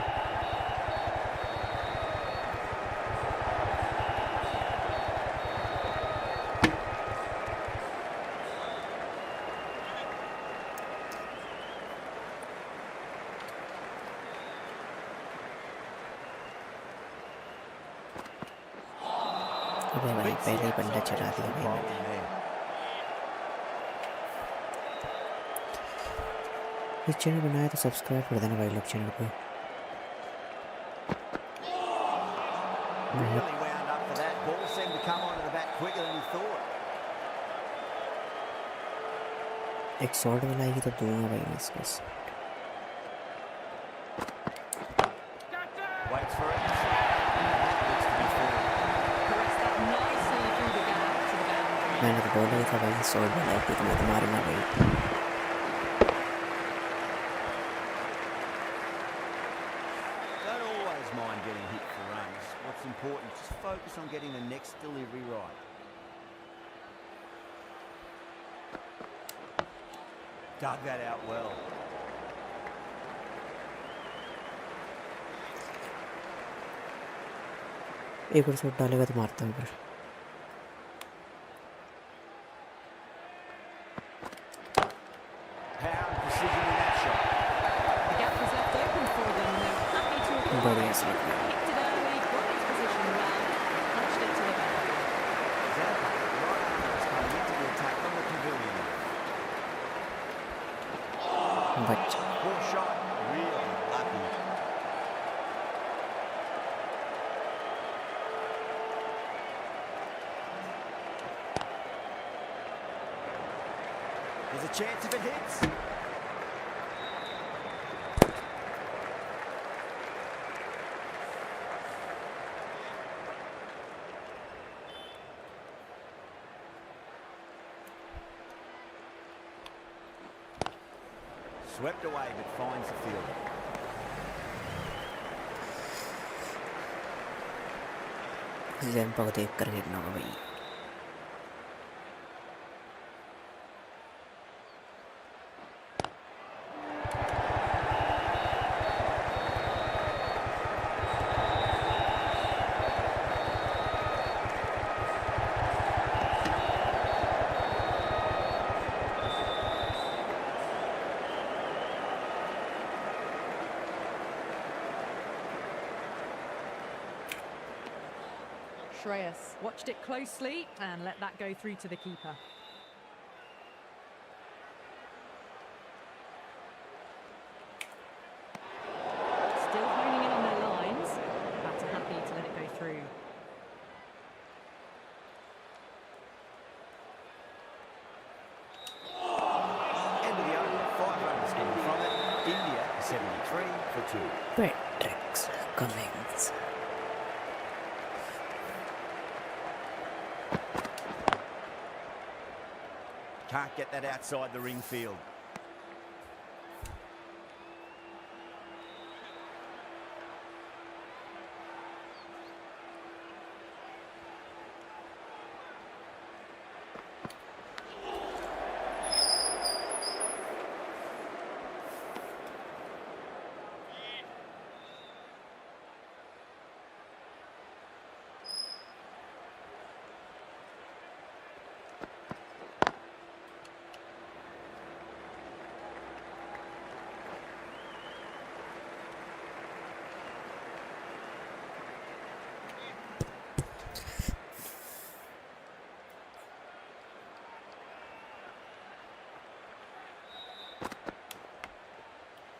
Speaker 1: अबे भाई
Speaker 2: Beats
Speaker 1: पहले
Speaker 2: the
Speaker 1: ही बंदा
Speaker 2: outside
Speaker 1: चला
Speaker 2: edge
Speaker 1: दिया
Speaker 2: from
Speaker 1: भाई मैंने।
Speaker 2: bowling there.
Speaker 1: इस channel बनाया तो सब्सक्राइब कर देना भाई लोग चैनल को।
Speaker 2: Really wound up for that. Ball seemed to come onto the bat quicker than he thought.
Speaker 1: एक शॉट बनाएगी तो दूंगा भाई मैं इसको।
Speaker 2: Waits for it. Looks to be full.
Speaker 3: Caressed that nicely through the gap to the boundary.
Speaker 1: मैंने तो बोला ही था भाई शॉट बनाएगी तो मैं तो मारूंगा भाई।
Speaker 2: Don't always mind getting hit for runs. What's important, just focus on getting the next delivery right. Dug that out well.
Speaker 1: एक और शॉट डालेगा तो मारता हूँ फिर।
Speaker 2: Power and precision in that shot.
Speaker 3: The gap was left open for them. They were happy to have
Speaker 1: बढ़िया shot.
Speaker 3: picked it early, got his position well, punched it to the boundary.
Speaker 2: Zampa, right after it's coming into the attack on the pavilion.
Speaker 1: बच
Speaker 2: Poor shot, really lucky. There's a chance if it hits. Swept away but finds the field.
Speaker 1: Zampa को देख कर गिरना होगा भाई।
Speaker 3: Shreyas watched it closely and let that go through to the keeper. Still honing in on their lines. Batter happy to let it go through.
Speaker 2: End of the over, 5 runs coming from it. India 73 for 2.
Speaker 1: Patrick's Cummings।
Speaker 2: Can't get that outside the ring field.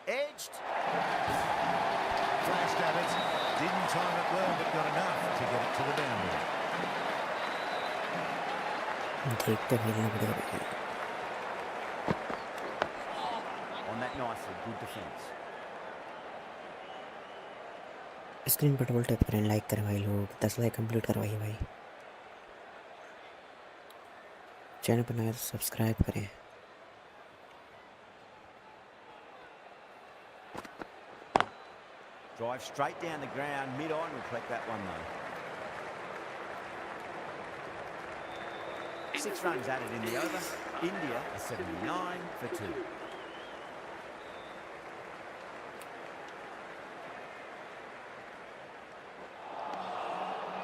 Speaker 2: Edged.
Speaker 5: Flashed at it. Didn't time it well, but got enough to get it to the boundary.
Speaker 1: देख कर खेलना पड़ेगा भाई।
Speaker 2: On that nicely, good defence.
Speaker 1: Screen पर double tap करें, like करें भाई लोग। 10 लाइक कंप्लीट करवाइए भाई। चैनल पर नया तो सब्सक्राइब करें।
Speaker 2: Drive straight down the ground, mid-on will collect that one though. 6 runs added in the over. India are 79 for 2.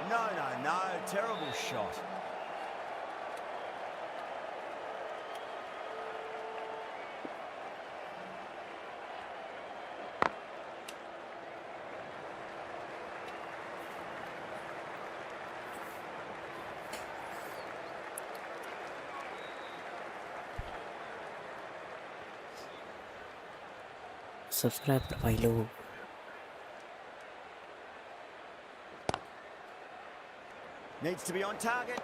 Speaker 2: No, terrible shot.
Speaker 1: Subscribe कर भाई लोग।
Speaker 2: Needs to be on target.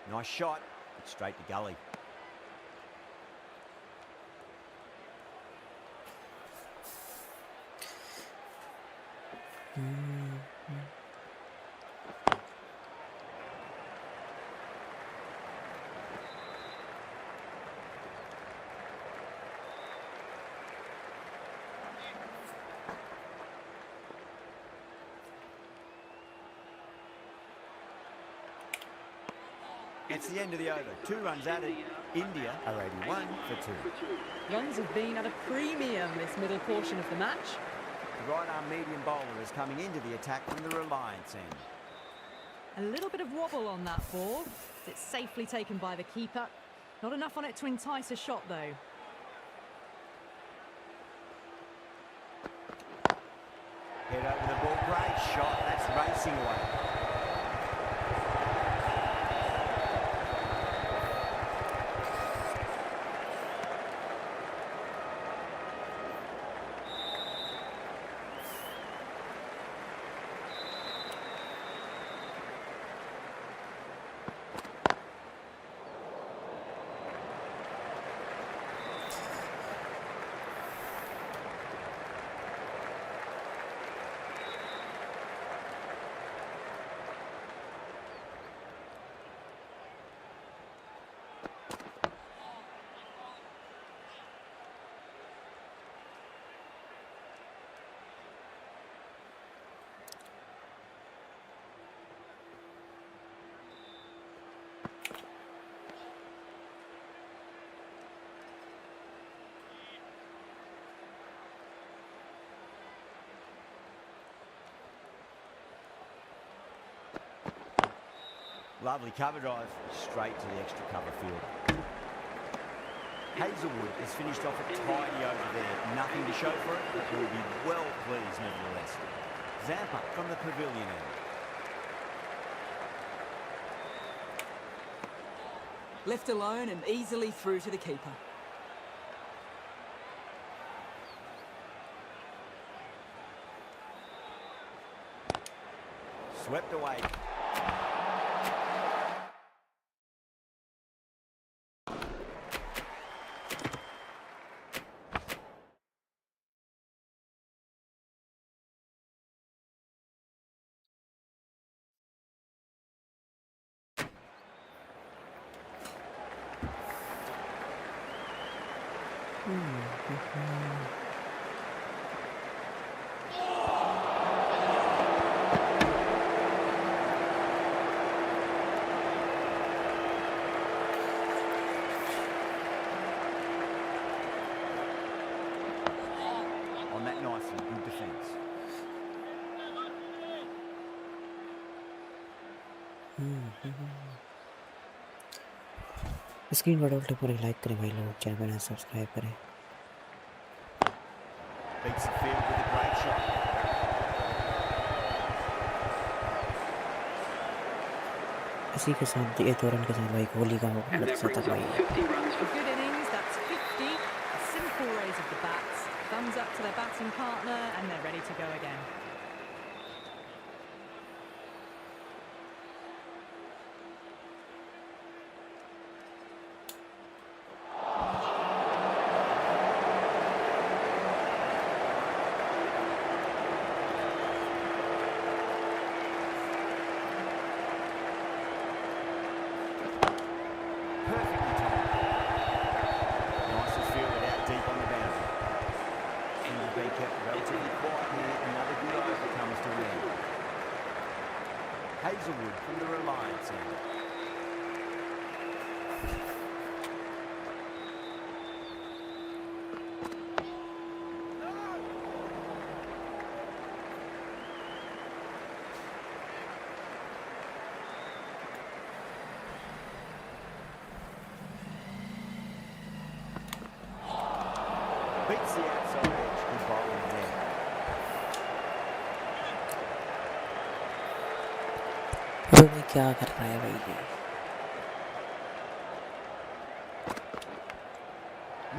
Speaker 2: Nice shot, but straight to gully. It's the end of the over. 2 runs added. India are 81 for 2.
Speaker 3: Runs have been at a premium this middle portion of the match.
Speaker 2: The right-arm medium bowler is coming into the attack from the Reliance end.
Speaker 3: A little bit of wobble on that ball. It's safely taken by the keeper. Not enough on it to entice a shot, though.
Speaker 2: Head over the ball. Great shot. That's racing away. Lovely cover drive, straight to the extra cover field. Hazelwood has finished off a tidy over there. Nothing to show for it, but will be well pleased nevertheless. Zampa from the pavilion end.
Speaker 6: Left alone and easily through to the keeper.
Speaker 2: Swept away. On that nicely, good defence.
Speaker 1: Screen पर double tap करें, like करें भाई लोग, channel को subscribe करें।
Speaker 2: Beats the field with a great shot.
Speaker 1: इसी के साथ ये 2 रन के साथ भाई कोहली का
Speaker 7: And that brings
Speaker 1: शतक
Speaker 7: up
Speaker 1: भाई।
Speaker 7: 50 runs
Speaker 3: A
Speaker 7: for
Speaker 3: good innings, that's 50. A simple raise of the bats. Thumbs up to their batting partner, and they're ready to go again.
Speaker 2: Perfectly timed. Nicely fielded out deep on the boundary. And will be kept relatively quiet here. Another good over comes to an end. Hazelwood from the Reliance end. Beats the outside edge. Good bowling there.
Speaker 1: अबे भाई क्या कर रहा है भाई ये?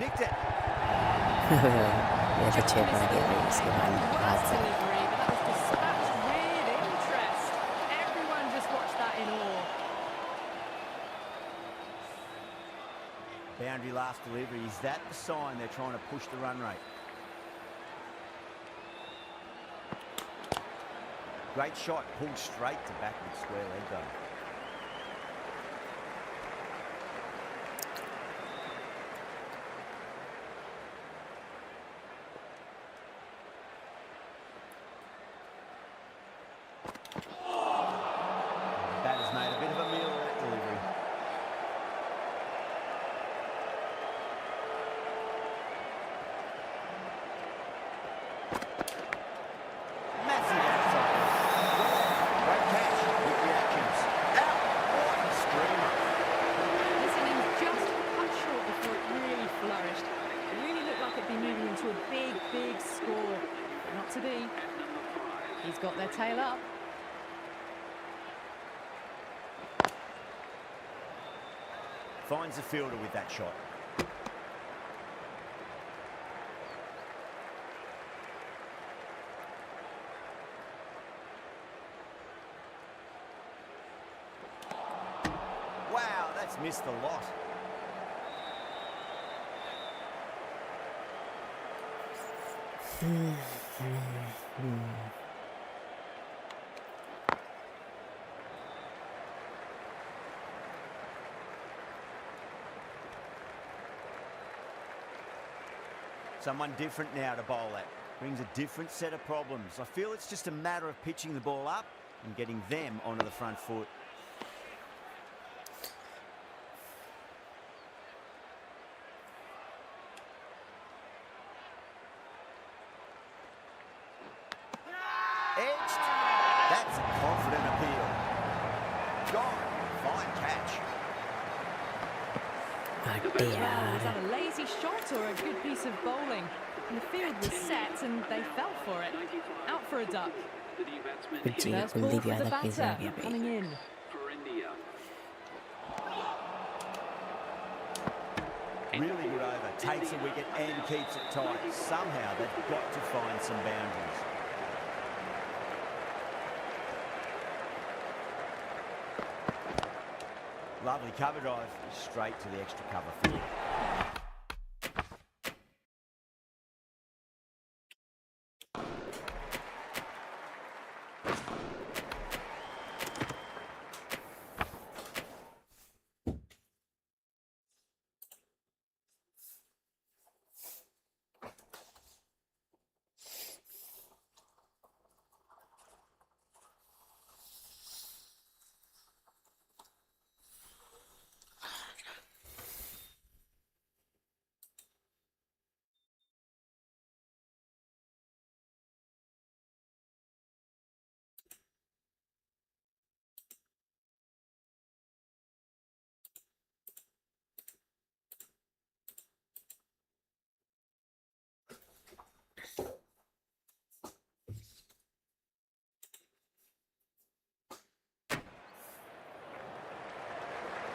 Speaker 2: Nicked it.
Speaker 1: ये तो छह पड़ गया भाई इसके बाद हाथ से.
Speaker 3: Delivery, but that was dispatched with interest. Everyone just watched that in awe.
Speaker 2: Boundary last delivery. Is that the sign they're trying to push the run rate? Great shot, pulled straight to backward square leg though. The batter's made a bit of a meal of that delivery. Massive outside. Great catch with reactions. Out. What a screamer.
Speaker 3: This innings just cut short before it really flourished. It really looked like it'd be moving into a big, big score. But not to be. He's got their tail up.
Speaker 2: Finds the fielder with that shot. Wow, that's missed a lot. Someone different now to bowl at. Brings a different set of problems. I feel it's just a matter of pitching the ball up and getting them onto the front foot. Edged. That's a confident appeal. Gone. Fine catch.
Speaker 1: हटे
Speaker 3: Was
Speaker 1: यार.
Speaker 3: that a lazy shot or a good piece of bowling? And the field was set and they fell for it. Out for a duck.
Speaker 7: The new batsman
Speaker 1: कुछ
Speaker 7: here
Speaker 3: First
Speaker 1: कुल
Speaker 3: ball
Speaker 1: the
Speaker 3: for the
Speaker 1: ज्यादा pace आ
Speaker 3: batter,
Speaker 1: गया भाई.
Speaker 3: coming in.
Speaker 7: for India.
Speaker 2: Really good over. Takes a wicket and keeps it tight. Somehow they've got to find some boundaries. Lovely cover drive. Straight to the extra cover field.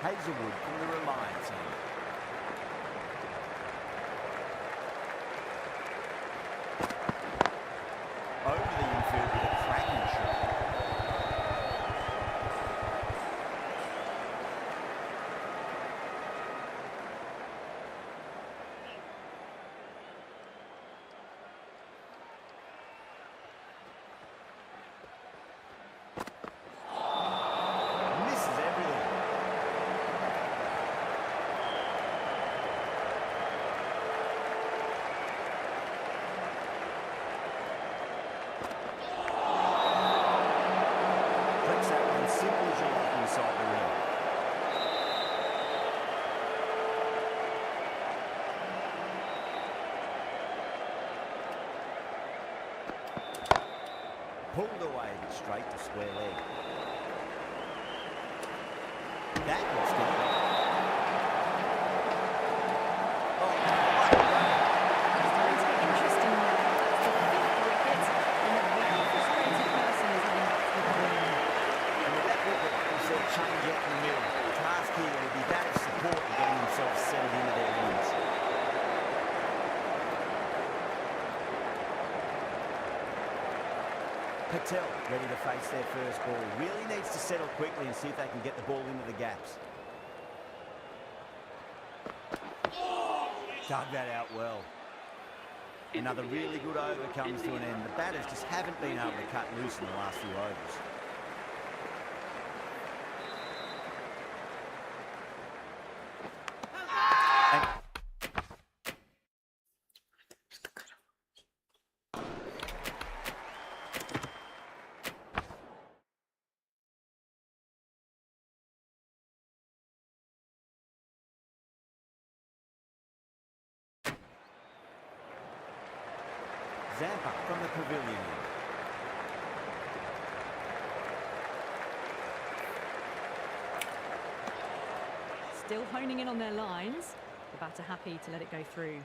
Speaker 2: Hazelwood from the Reliance end. Over the infield with a cracking shot. Misses everything. Pulled away but straight to square leg. That looks good. Oh, what a run.
Speaker 3: It's going to be interesting now. That's the 5th wicket, and a very frustrated person is heading back to the green.
Speaker 2: And with that wicket, we saw a change out in the middle. The task here will be that of support and getting themselves settled into their innings. Patel ready to face their first ball. Really needs to settle quickly and see if they can get the ball into the gaps. Dug that out well. Another really good over comes to an end. The batters just haven't been able to cut loose in the last few overs. And Zampa from the pavilion.
Speaker 3: Still honing in on their lines. The batter happy to let it go through.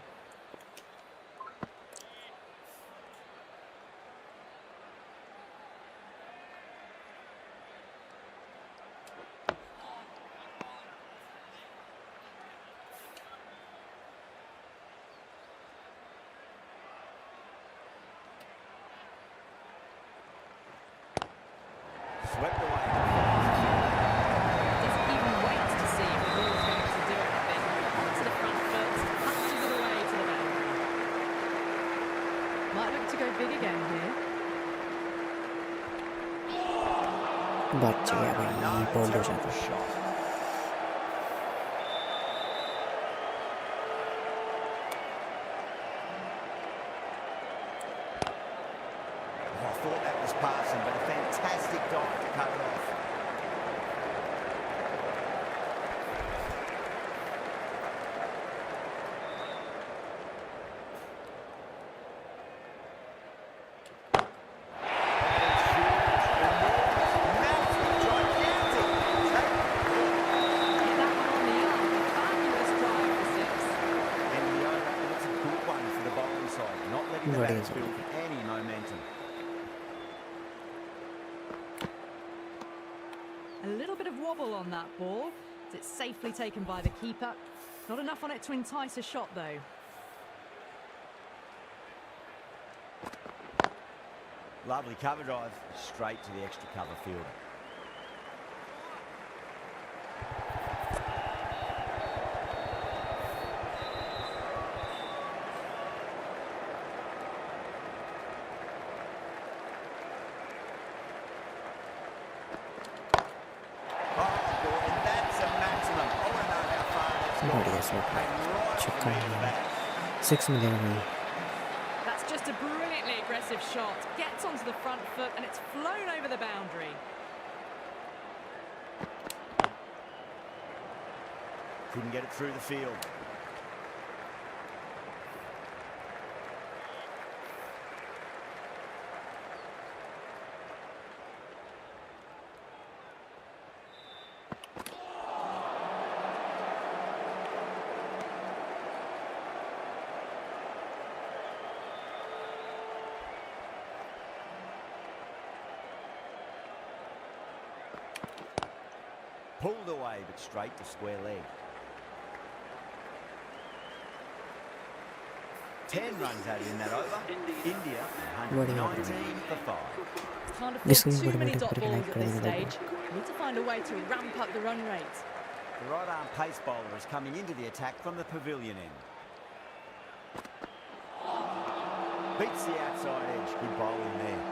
Speaker 2: Swept away.
Speaker 3: Doesn't even wait to see if the ball's going to do anything. Onto the front foot, punches it away to the boundary. Might look to go big again here.
Speaker 1: बच गया भाई, bold हो जाता।
Speaker 2: Shot. Oh, I thought that was passing, but a fantastic dive to cut it off.
Speaker 3: Get that one on the arm. Fabulous drive for six.
Speaker 2: And the over, and it's a good one for the bowling side, not letting the
Speaker 1: What
Speaker 2: batters
Speaker 1: is it?
Speaker 2: build any momentum.
Speaker 3: A little bit of wobble on that ball. It's safely taken by the keeper. Not enough on it to entice a shot though.
Speaker 2: Lovely cover drive, straight to the extra cover fielder. Oh, boy, that's a maximum. I want to know how far that's gone.
Speaker 1: बढ़िया shot है,
Speaker 2: And right
Speaker 1: छक्का
Speaker 2: through the
Speaker 1: है,
Speaker 2: bat.
Speaker 1: 6 मिलेगा भाई।
Speaker 3: That's just a brilliantly aggressive shot. Gets onto the front foot and it's flown over the boundary.
Speaker 2: Couldn't get it through the field. Pulled away, but straight to square leg. 10 runs added in that over. India,
Speaker 1: बढ़िया।
Speaker 2: 119 for 5.
Speaker 3: Can't
Speaker 1: This
Speaker 3: afford
Speaker 1: is
Speaker 3: too
Speaker 1: good
Speaker 3: many
Speaker 1: way to
Speaker 3: dot
Speaker 1: put it
Speaker 3: balls
Speaker 1: like
Speaker 3: at this
Speaker 1: Karenge.
Speaker 3: stage. Need to find a way to ramp up the run rate.
Speaker 2: The right arm pace bowler is coming into the attack from the pavilion end. Beats the outside edge. Good bowling there.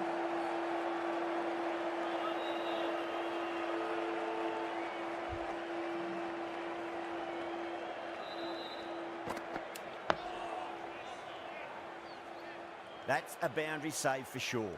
Speaker 2: That's a boundary save for sure.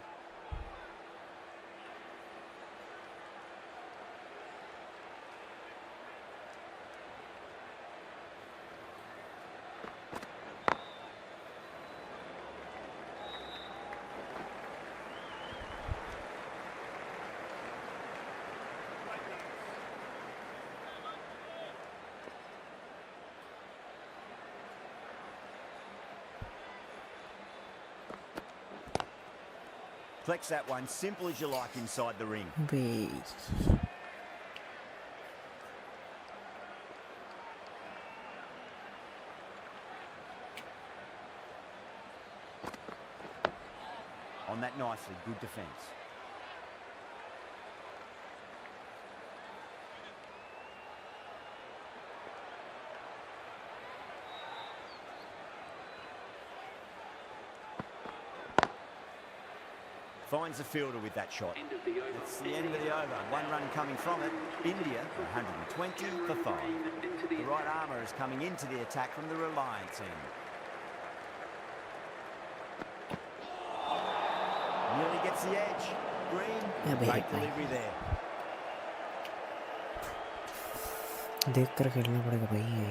Speaker 2: Flex that one, simple as you like inside the ring.
Speaker 1: Wait.
Speaker 2: On that nicely, good defence. Finds the fielder with that shot.
Speaker 7: End of the over.
Speaker 2: It's the end of the over. One run coming from it. India, 120 for 5. The right armour is coming into the attack from the Reliance end. Nearly gets the edge. Green, great delivery there.
Speaker 1: देखकर खेलना पड़ेगा भाई ये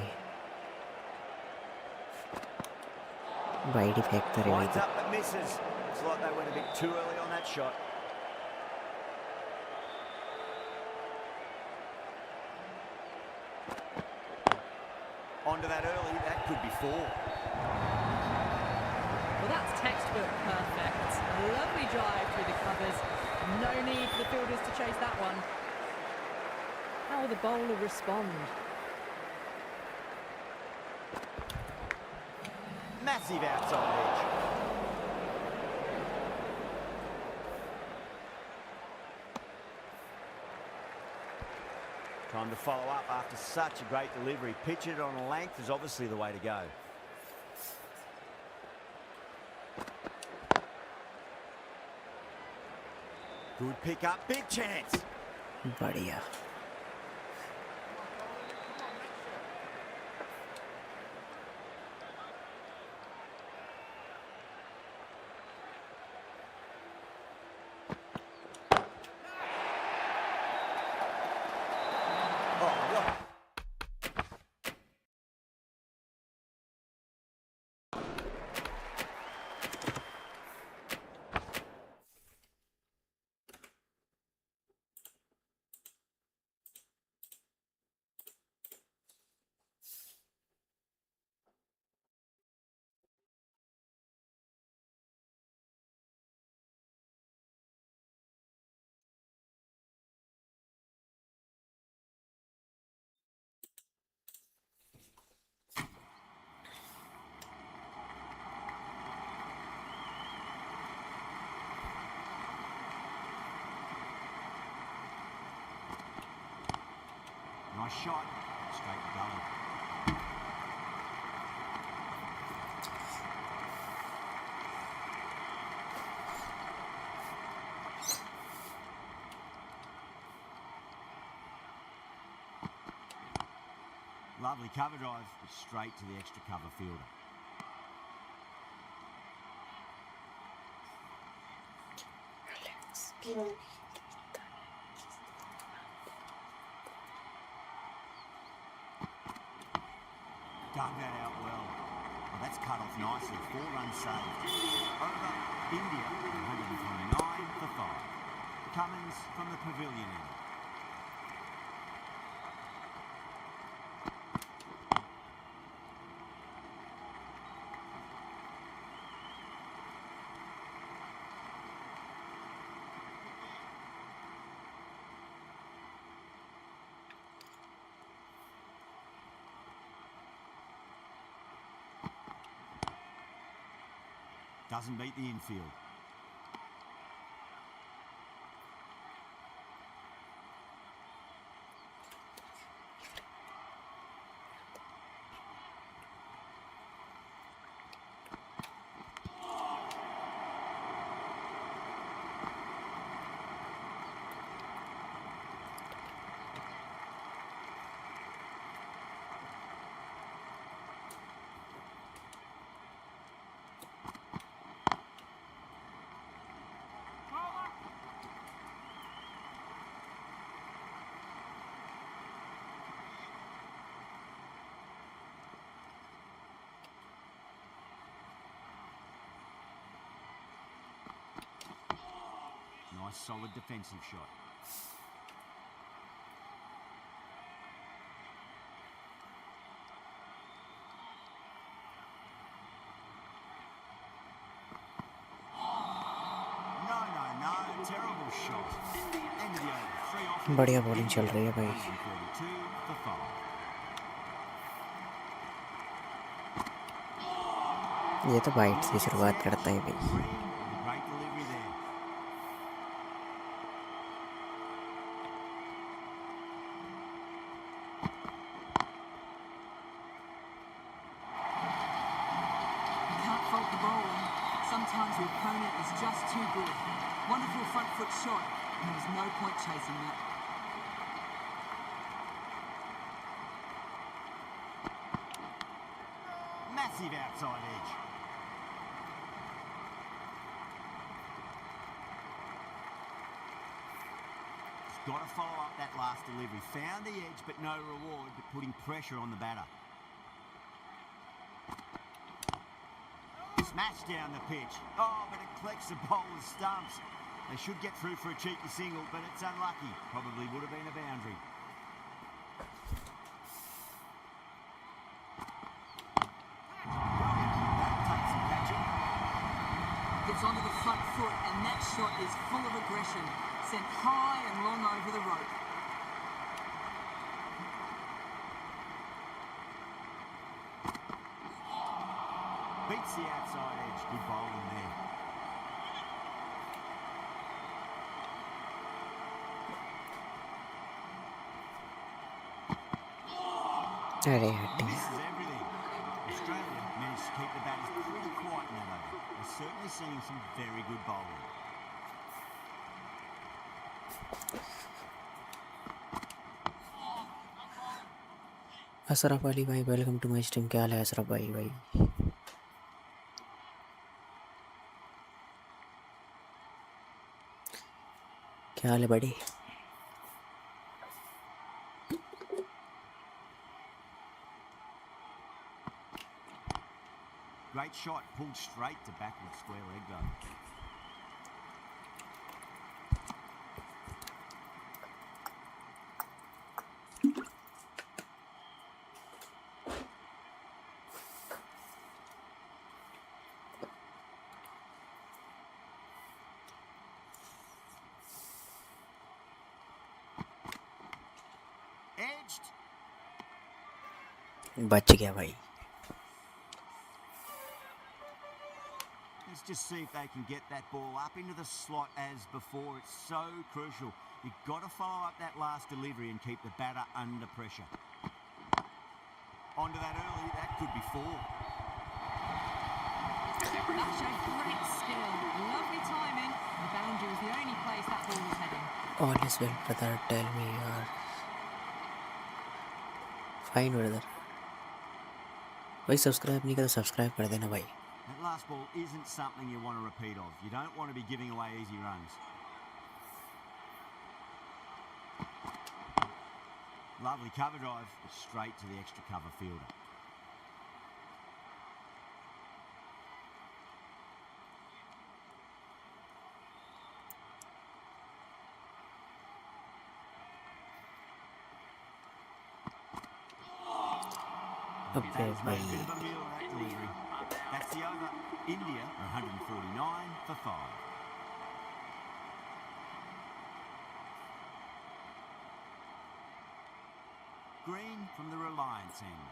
Speaker 1: wide फेंकता रहे
Speaker 2: Lines up but misses. Looks like they went a bit too early on that shot. Onto that early, that could be 4.
Speaker 3: Well, that's textbook perfect. A lovely drive through the covers. No need for the fielders to chase that one. How will the bowler respond?
Speaker 2: Massive outside edge. Time to follow up after such a great delivery. Pitch it on a length is obviously the way to go. Good pick up, big chance.
Speaker 1: बढ़िया
Speaker 2: Oh, what? Nice shot, straight gully. Lovely cover drive, but straight to the extra cover fielder. Dug that out well. Well, that's cut off nicely. 4 runs saved. Over, India, 129 for 5. Cummins from the pavilion end. Doesn't beat the infield. Nice solid defensive shot. No,
Speaker 1: बढ़िया bowling चल रही है भाई।
Speaker 2: 132 for 5.
Speaker 1: ये तो bite से शुरुआत करता है भाई।
Speaker 2: Green, with a great delivery there.
Speaker 6: You can't fault the bowling. Sometimes your opponent is just too good. Wonderful front foot shot, and there was no point chasing that.
Speaker 2: Massive outside edge. He's got to follow up that last delivery. Found the edge, but no reward, but putting pressure on the batter. Smashed down the pitch. Oh, but it collects the bowler's stumps. They should get through for a cheeky single, but it's unlucky. Probably would have been a boundary. That takes some catching.
Speaker 6: Gets onto the front foot, and that shot is full of aggression. Sent high and long over the rope.
Speaker 2: Beats the outside edge. Good bowling there.
Speaker 1: अरे हटे
Speaker 2: Misses everything. Australia managed to keep the batters pretty quiet in that over. We're certainly seeing some very good bowling.
Speaker 1: Ashraf Ali भाई welcome to my stream. क्या हाल है अशरफ भाई? क्या हाल है बड़ी?
Speaker 2: Great shot, pulled straight to backward square leg though. Edged.
Speaker 1: बच गया भाई।
Speaker 2: Let's just see if they can get that ball up into the slot as before. It's so crucial. You've got to follow up that last delivery and keep the batter under pressure. Onto that early, that could be 4.
Speaker 3: That showed great skill. Lovely timing. The boundary was the only place that ball was heading.
Speaker 1: All is well brother, tell me यार। Fine brother भाई, subscribe नहीं करा तो subscribe कर देना भाई।
Speaker 2: That last ball isn't something you want to repeat of. You don't want to be giving away easy runs. Lovely cover drive, but straight to the extra cover fielder.
Speaker 1: Okay,
Speaker 2: That's made a
Speaker 1: bhai.
Speaker 2: bit of a meal of that delivery. That's the over. India are 149 for 5. Green from the Reliance end.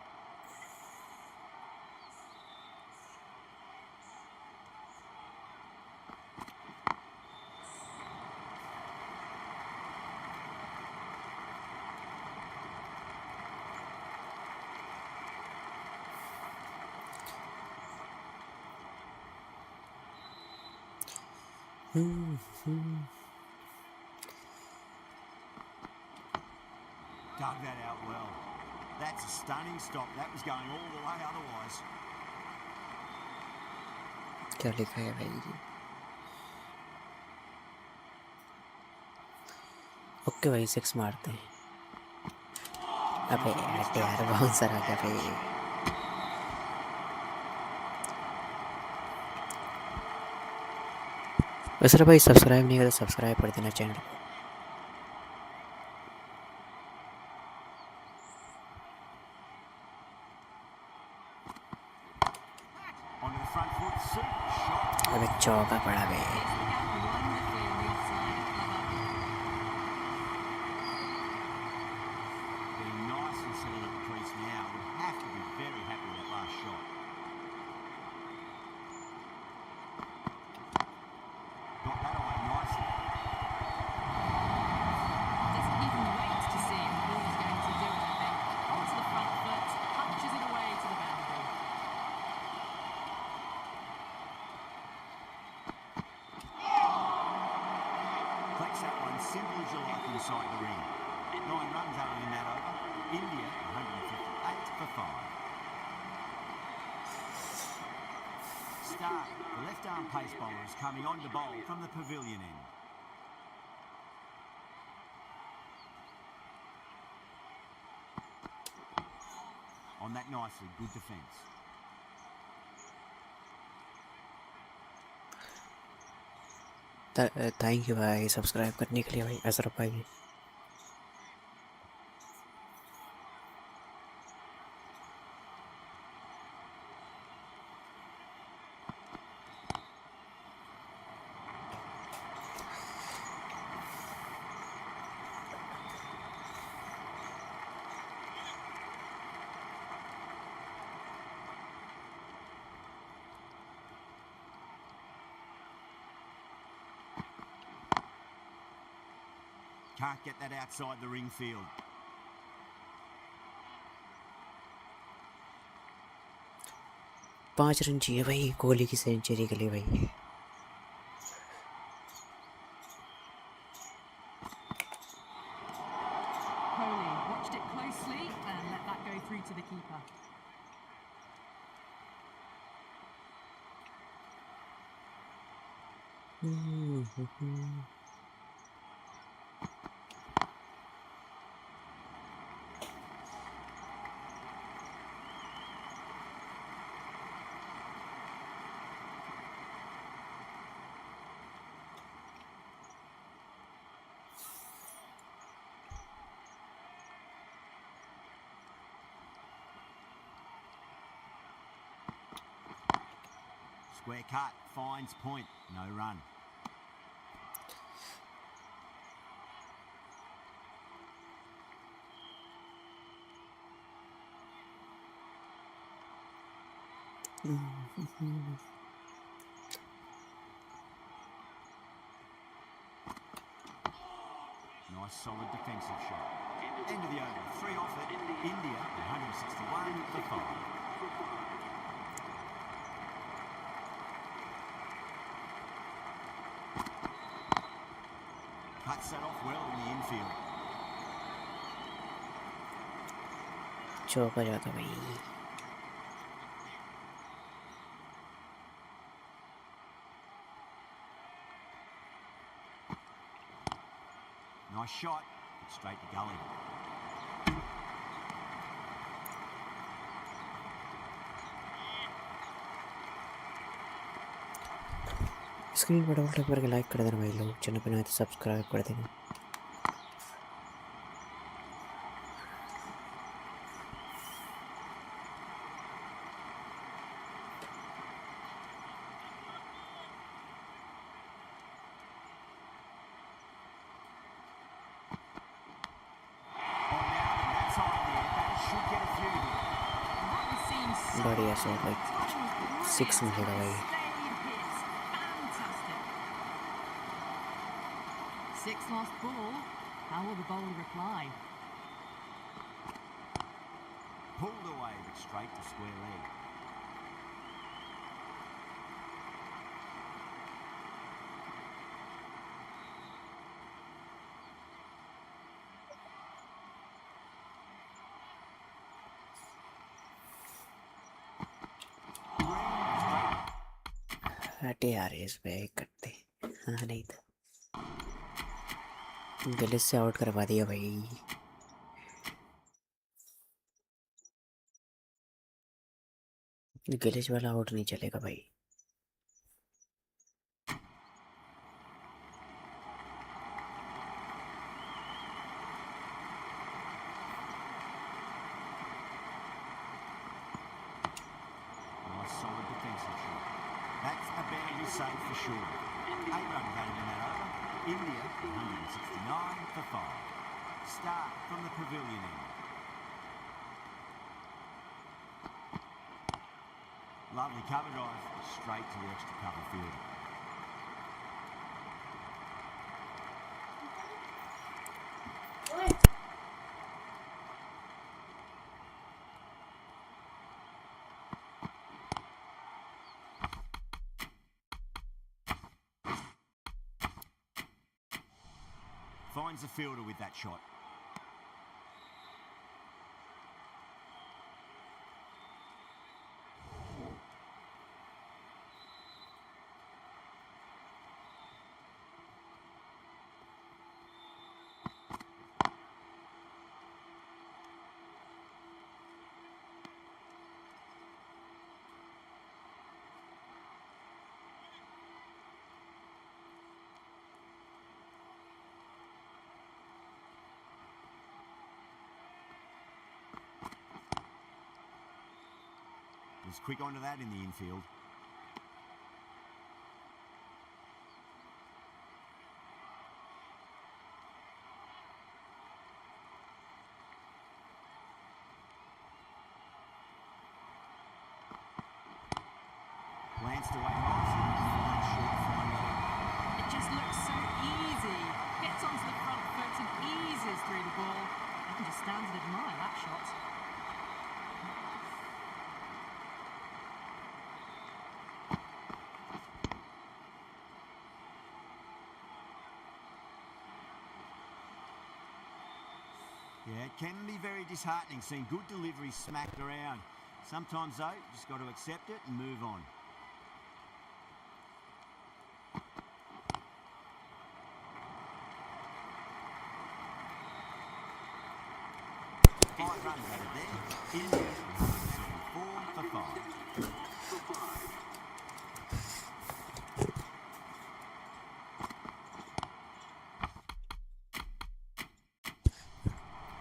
Speaker 2: Dug that out well. That's a stunning stop. That was going all the way otherwise.
Speaker 1: क्या लिखा है भाई? Okay भाई, 6 मारते हैं। अबे हटे यार, बाउंसर आ गया भाई। वैसे भाई सब्सक्राइब नहीं करा तो सब्सक्राइब कर देना चैनल को।
Speaker 2: Onto the front foot. Super shot.
Speaker 1: अबे चौका पड़ा बे।
Speaker 2: as you like inside the ring. 9 runs only in that over. India 158 for 5. Start. The left-arm pace bowler is coming on to bowl from the pavilion end. On that nicely, good defence.
Speaker 1: Thank you भाई subscribe करने के लिए भाई अशरफ भाई.
Speaker 2: Can't get that outside the ring field.
Speaker 1: पाँच run चाहिए भाई कोहली की सेंचुरी के लिए भाई.
Speaker 3: Kohli watched it closely and let that go through to the keeper.
Speaker 2: Square cut, finds point, no run. Nice solid defensive shot. End of the over, 3 off it. India 161 for 5. Cuts that off well in the infield.
Speaker 1: चौका जाता भाई.
Speaker 2: Nice shot, but straight to gully.
Speaker 1: Screen पर double tap करके like कर देना भाई लोग. Channel पे नए तो सब्सक्राइब कर देना. बढ़िया शॉट भाई. 6 मिलेगा भाई.
Speaker 3: Six lost ball. How will the bowler reply?
Speaker 2: Pulled away, but straight to square leg.
Speaker 1: हटे यार इस पे करते. हाँ नहीं था. गिलिस से आउट करवा दिया भाई. गिलिस वाला आउट नहीं चलेगा भाई.
Speaker 2: Nice solid defensive shot. That's a boundary save for sure. 8 runs added in that over. India 169 for 5. Start from the pavilion end. Lovely cover drive, straight to the extra cover field. Finds the fielder with that shot. Was quick onto that in the infield. Glanced away nicely. Fine short finally.
Speaker 3: It just looks so easy. Gets onto the front foot and eases through the ball. You can just stand and admire that shot.
Speaker 2: Yeah, it can be very disheartening seeing good deliveries smacked around. Sometimes, though, you just got to accept it and move on. Five runs out of there. India 4 for 5.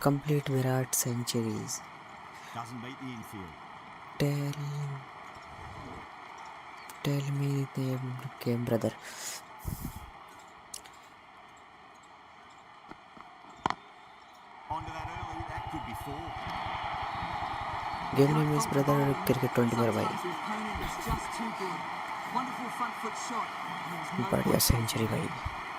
Speaker 1: Complete Virat centuries.
Speaker 2: Doesn't beat the infield.
Speaker 1: Tell me the game, brother.
Speaker 2: Onto that early, that could be 4.
Speaker 1: Game name is brother cricket 20 मेरा भाई.
Speaker 6: Sometimes the opponent is just too good. Wonderful front foot shot. And there's no
Speaker 1: बढ़िया
Speaker 6: point chasing
Speaker 1: century
Speaker 6: it.
Speaker 1: भाई.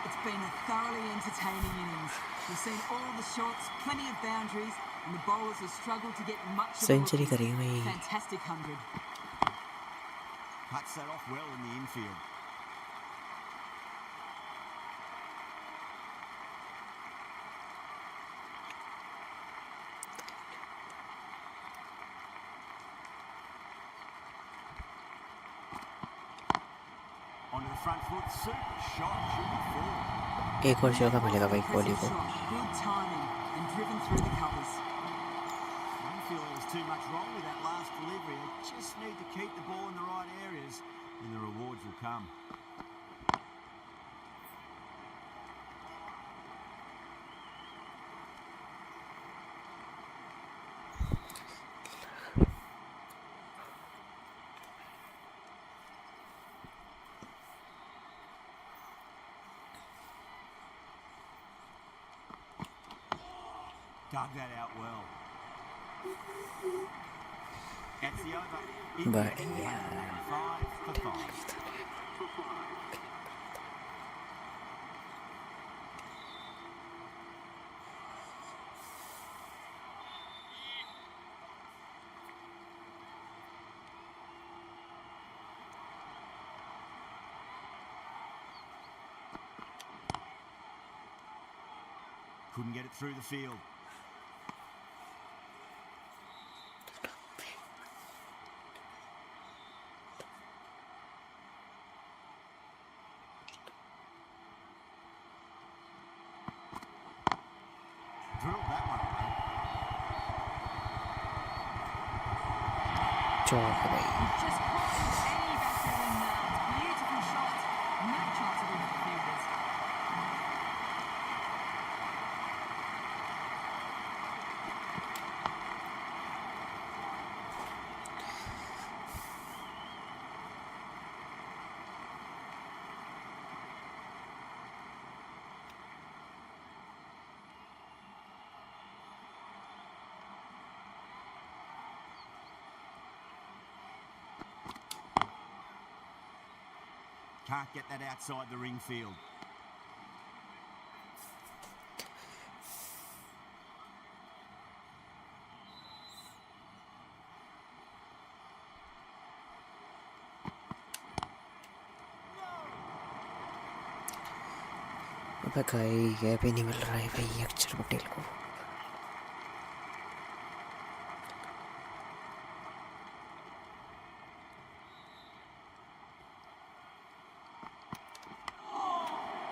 Speaker 6: It's been a thoroughly entertaining innings. We've seen all the shots, plenty of boundaries, and the bowlers have struggled to get much of a
Speaker 1: Century
Speaker 6: look in.
Speaker 1: करी भाई.
Speaker 6: Fantastic 100.
Speaker 2: Cuts that off well in the infield. Onto the front foot, super shot, should be 4.
Speaker 1: एक और चौका मिलेगा भाई कोहली को.
Speaker 6: Shot, good timing, and driven through the covers.
Speaker 2: Didn't feel there was too much wrong with that last delivery. They just need to keep the ball in the right areas and the rewards will come. Dug that out well. That's the over.
Speaker 1: बढ़िया.
Speaker 2: 5 for 5. Couldn't get it through the field. Drilled that one away.
Speaker 1: चौका भाई.
Speaker 3: Just can't do any better than that. Beautiful shot. No chance of all the fielders.
Speaker 2: Can't get that outside the ring field.
Speaker 1: अबे भाई ये भी नहीं मिल रहा है भाई अक्षर पटेल को।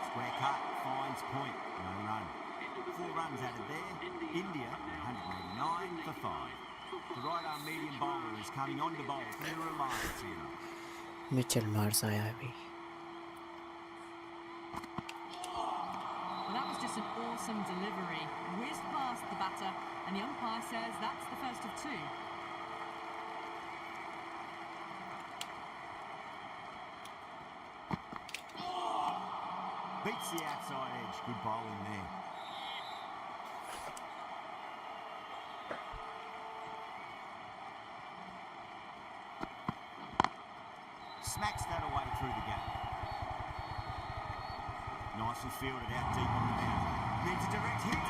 Speaker 2: Square cut, finds point, no run. 4 runs out of there. India, 189 for 5. The right-arm medium bowler is coming on to bowl from the Reliance era.
Speaker 1: Mitchell Mars आया है भाई।
Speaker 3: Well, that was just an awesome delivery. Whizzed past the batter, and the umpire says that's the first of 2.
Speaker 2: Beats the outside edge. Good bowling there. Smacks that away through the gap. Nicely fielded out deep on the boundary. Needs a direct hit.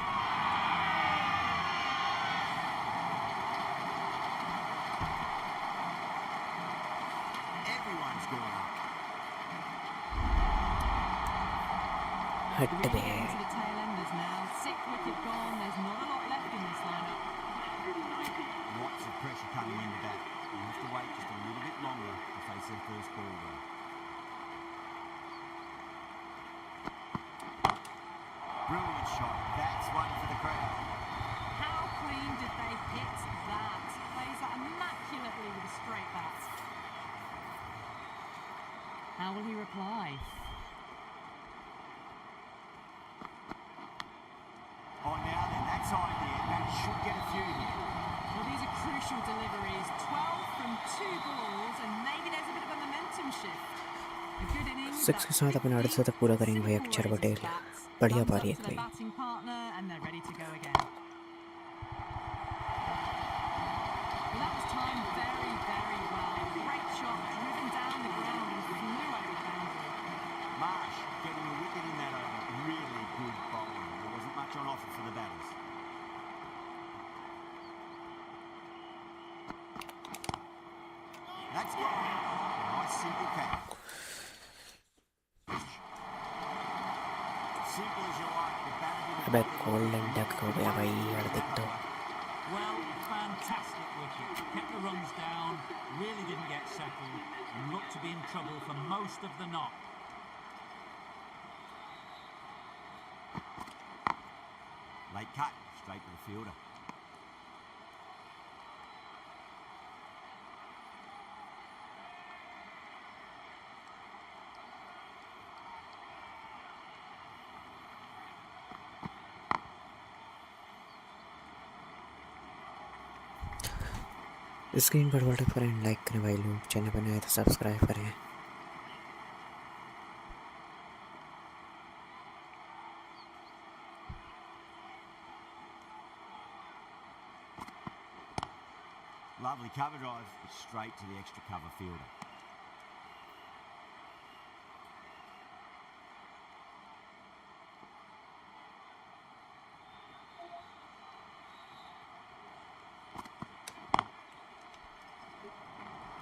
Speaker 2: Everyone's gone up.
Speaker 1: हट
Speaker 3: Really
Speaker 1: bay.
Speaker 3: getting to the tail enders now. 6th wicket gone. There's not a lot left in this lineup.
Speaker 2: Lots of pressure coming into that. You have to wait just a little bit longer to face their first ball though. Brilliant shot. That's one for the crowd.
Speaker 3: How clean did they hit that? Plays that immaculately with a straight bat. How will he reply?
Speaker 2: Oh, now then, that's IINDIA. That should get a few here.
Speaker 3: Well, these are crucial deliveries. 12 from 2 balls, and maybe there's a bit of a momentum shift. A good innings.
Speaker 1: 6 के साथ अपने 8 तक पूरा करेंगे भाई अक्षर पटेल। बढ़िया पारी है
Speaker 3: Thumbs up to
Speaker 1: भाई।
Speaker 3: their batting partner, and they're ready to go again. Well, that was timed very, very well. Great shot, driven down the ground and flew over the boundary.
Speaker 2: Marsh getting a wicket in that over. Really good bowling. There wasn't much on offer for the batters. That's gone. Nice simple catch. Simple as you like. The batter did a
Speaker 1: अबे
Speaker 2: bowling
Speaker 1: golden duck हो गया भाई हार्दिक तो।
Speaker 4: Well, fantastic wicket. Kept the runs down, really didn't get settled, and looked to be in trouble for most of the knock.
Speaker 2: Late cut, straight to the fielder.
Speaker 1: Screen पर world करें, like करें भाई लोग, channel पर नए तो subscribe करें।
Speaker 2: Lovely cover drive, straight to the extra cover fielder.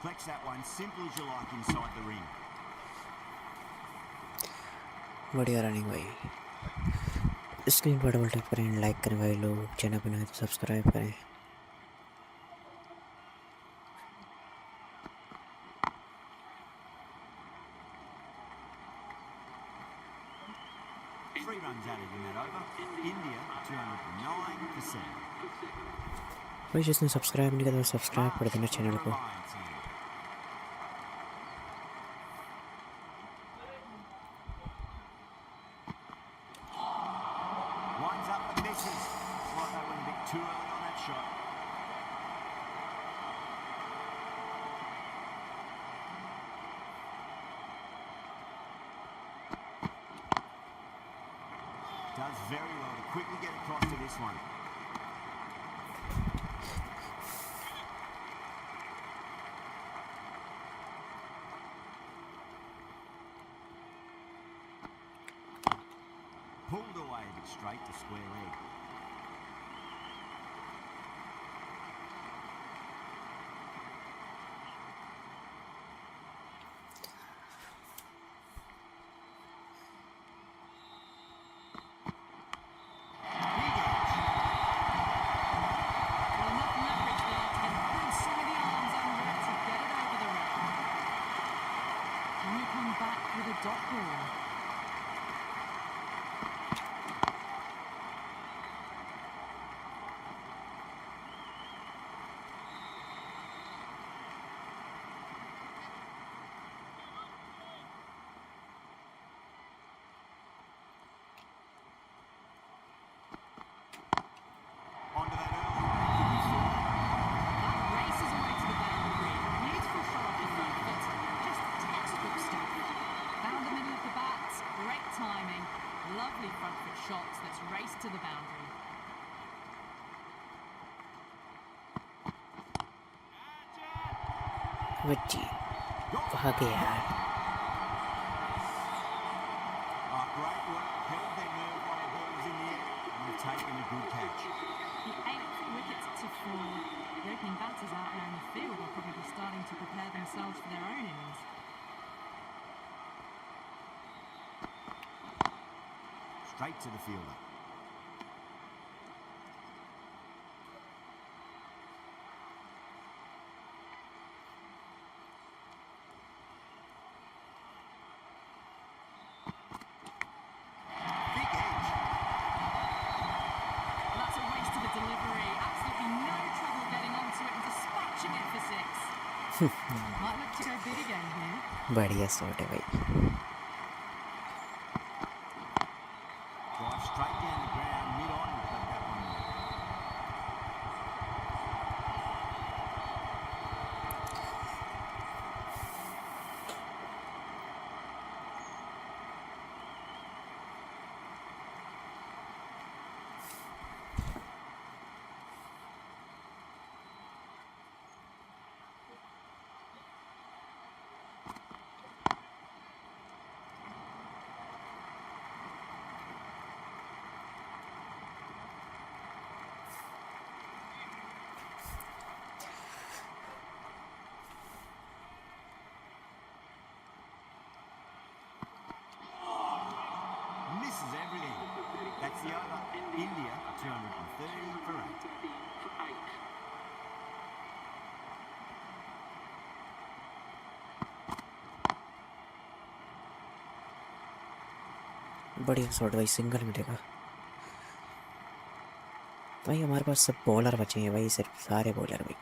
Speaker 2: Flex that one, simple as you like inside the ring.
Speaker 1: बढ़िया रनिंग भाई। स्क्रीन पर डबल टैप करें, लाइक करें भाई लोग, चैनल पर नए तो सब्सक्राइब करें।
Speaker 2: Three runs added in that over. India 209 for 7.
Speaker 1: भाई जिसने सब्सक्राइब नहीं किया तो सब्सक्राइब कर देना चैनल को।
Speaker 2: Reliance here. Winds up and misses. Looks like they went a bit too early on that shot. Does very well to quickly get across to this one. Pulled away a bit straight to square leg.
Speaker 6: stop ball.
Speaker 2: Onto that early.
Speaker 6: That races away to the boundary. Beautiful shot off the front foot. Just textbook stuff. Found the middle of the bat. Great timing. Lovely front foot shots that's raced to the boundary.
Speaker 1: बच्ची वहाँ के यार
Speaker 2: Oh, great work. Held their nerve while the ball was in the air and they've taken a good catch.
Speaker 6: The 8th wicket to fall. The opening batters out there in the field will probably be starting to prepare themselves for their own innings.
Speaker 2: Straight to the fielder. Big edge.
Speaker 6: That's a waste of a delivery. Absolutely no trouble getting onto it and dispatching it for 6. Might look to go big again here.
Speaker 1: बढ़िया shot है भाई
Speaker 2: Drive straight down the ground, mid-on, and take that one. Misses everything. That's the over. India, 230 for 8.
Speaker 7: For 8.
Speaker 1: बढ़िया shot भाई single मिलेगा भाई हमारे पास सब bowler बचे हैं भाई सिर्फ सारे बॉलर भाई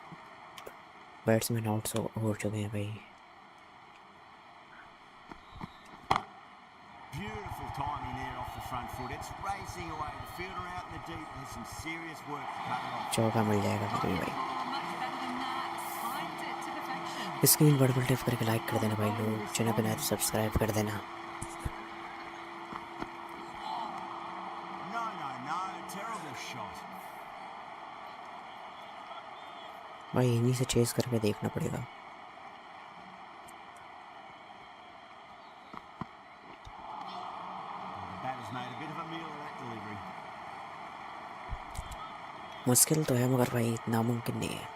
Speaker 1: बैट्समैन आउट हो चुके हैं भाई
Speaker 2: Beautiful timing there off the front foot. It's racing away. The fielder out in the deep has some serious work to cut it off.
Speaker 1: चौका मिल जाएगा फिर भी भाई
Speaker 6: Oh, much better than that. Timed it to perfection.
Speaker 1: Screen पर double tap करके like कर देना भाई लोग चैनल पे नए तो सब्सक्राइब कर देना
Speaker 2: No. Terrible shot.
Speaker 1: भाई इन्हीं से चेस करके देखना पड़ेगा
Speaker 2: The batter's made a bit of a meal of that delivery.
Speaker 1: मुश्किल तो है मगर भाई नामुमकिन नहीं है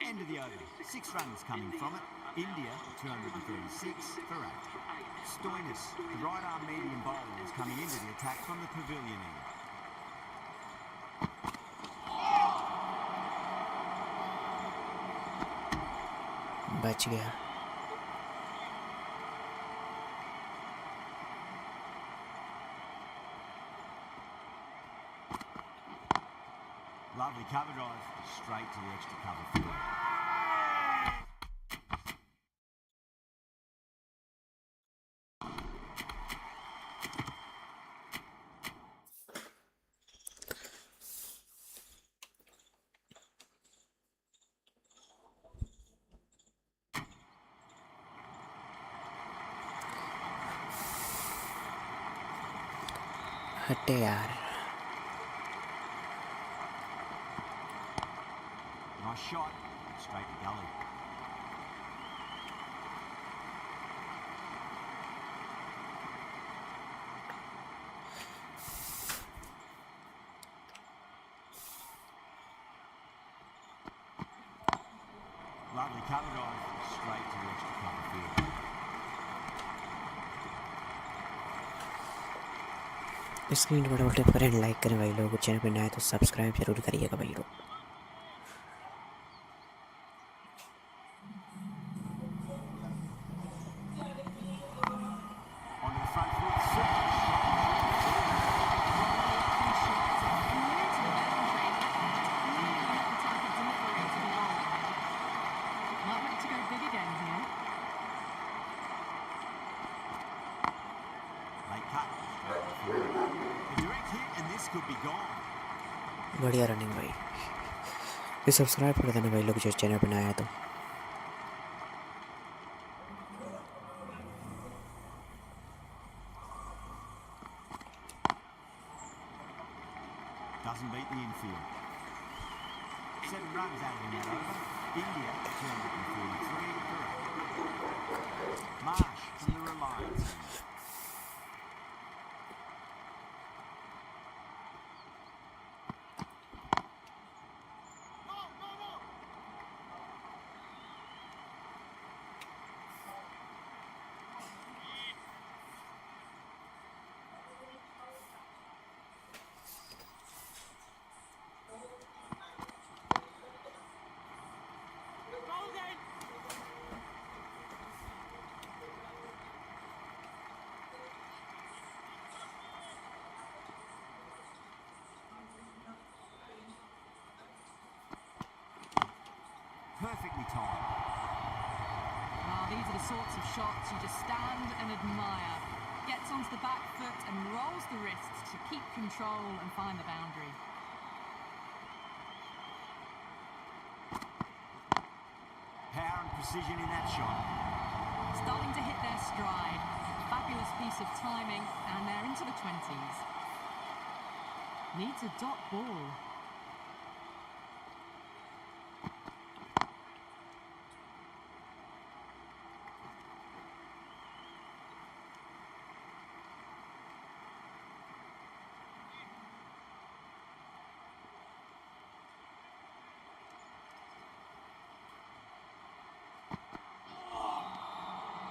Speaker 2: End of the over. 6 runs coming from it. India, 236 for 8. Stoinis, the right arm medium bowler, is coming into the attack from the pavilion end.
Speaker 1: बच गया
Speaker 2: Lovely cover drive, straight to the extra cover field.
Speaker 1: हटे यार
Speaker 2: Nice shot, straight to gully. cover drive straight to the extra cover field.
Speaker 1: Screen पर double tap करें, like करें भाई लोग, channel पे नए हैं तो सब्सक्राइब जरूर करिएगा भाई लोग।
Speaker 2: Onto the front foot, super shot.
Speaker 6: Might like to go big again here.
Speaker 2: They cut. A direct hit and this could be gone.
Speaker 1: बढ़िया रनिंग भाई। ये सब्सक्राइब कर देना भाई लोग जो चैनल पे नया है तो।
Speaker 2: Doesn't beat the infield. 7 runs out of that over. India 243 correct. Marsh from the Reliance. Perfectly timed.
Speaker 6: These are the sorts of shots you just stand and admire. Gets onto the back foot and rolls the wrists to keep control and find the boundary.
Speaker 2: Power and precision in that shot.
Speaker 6: Starting to hit their stride. Fabulous piece of timing, and they're into the 20s. Needs a dot ball.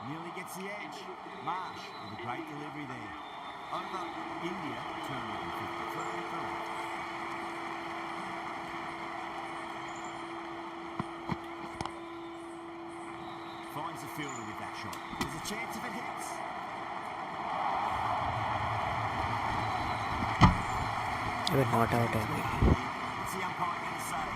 Speaker 2: Nearly gets the edge. Marsh with a great delivery there. Over India 253 correct. Finds the fielder with that shot. There's a chance if it hits.
Speaker 1: अबे not out है भाई।
Speaker 2: What's the umpire going to say?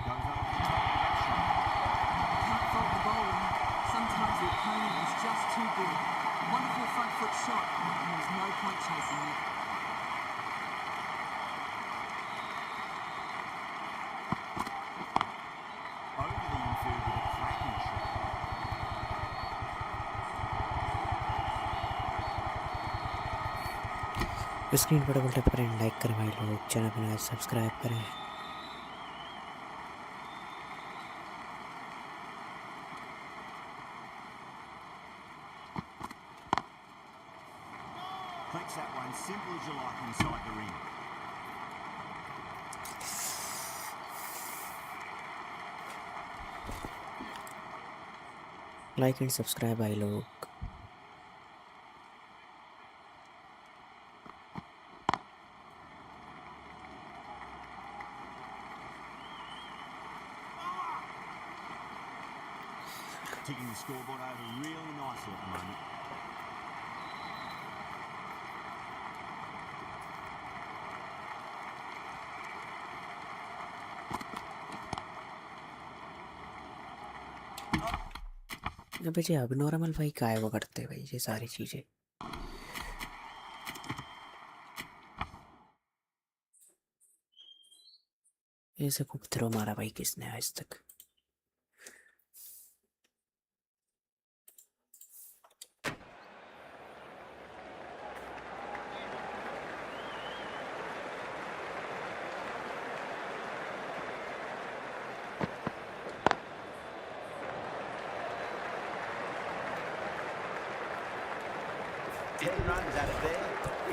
Speaker 2: Goes over the top of that shot.
Speaker 6: Can't fault the bowling. Sometimes the opponent is just too good. Wonderful front foot shot, and there's no point chasing it.
Speaker 2: Over the infield with a cracking shot.
Speaker 1: Screen पर double tap करें, like करें भाई लोग, channel पे नए हैं subscribe करें।
Speaker 2: Clicks that one simple as you like inside the ring.
Speaker 1: Like and subscribe भाई लोग।
Speaker 2: Ticking the scoreboard over really nicely at the moment.
Speaker 1: अबे जी अब नॉर्मल भाई काय वो करते भाई ये सारी चीज़ें। ऐसे खूब थ्रो मारा भाई किसने आज तक।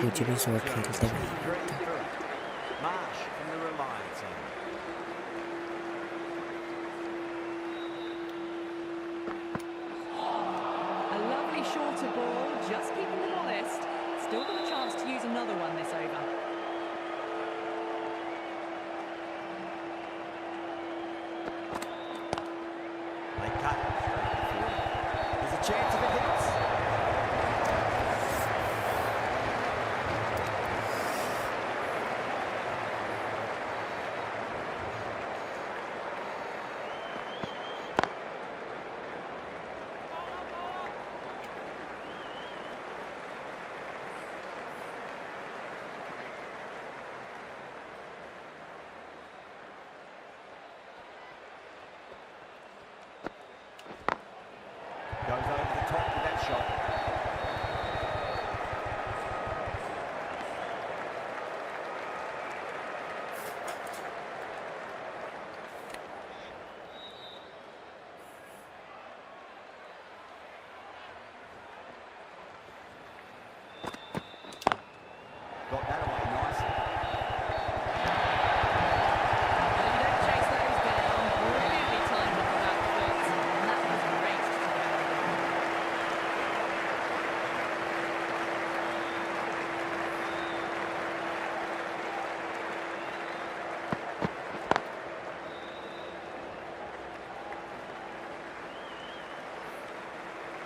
Speaker 1: कुछ भी शॉट खेलते भाई
Speaker 2: Marsh from the Reliance end.
Speaker 6: A lovely shorter ball, just keeping them honest. Still got a chance to use another one this over.
Speaker 2: They cut it straight to the field. There's a chance of a hit. Goes over the top with that shot. Got that away nicely.
Speaker 6: Don't chase those down. Brilliantly timed off the back foot. And that was raced to the boundary.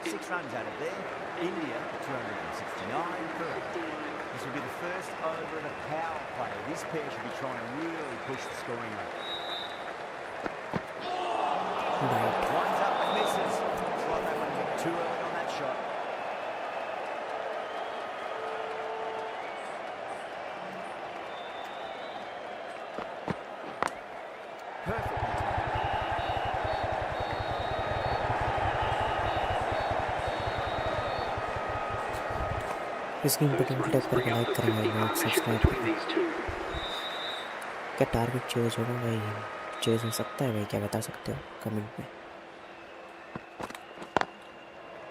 Speaker 2: Six runs out of there. India 269 for it. This will be the first over of a power play. This pair should be trying to really push the scoring rate. One's up and misses. It's like they want to get too early on that shot. Perfectly timed.
Speaker 1: इस game पर double tap करके like करें भाई लोग subscribe करें
Speaker 7: These two.
Speaker 1: क्या target chase होगा भाई चेज हो सकता है भाई क्या बता सकते हो कमेंट में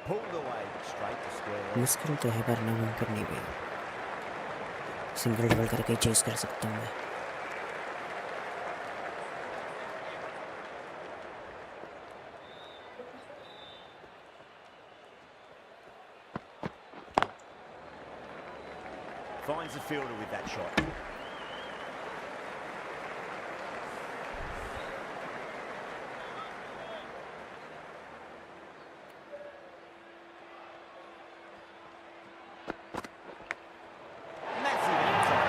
Speaker 2: Pulled away straight to square.
Speaker 1: मुश्किल तो है पर नामुमकिन नहीं भाई सिंगल डबल करके चेज कर सकता हूँ मैं
Speaker 2: Finds the fielder with that shot. Massive impact.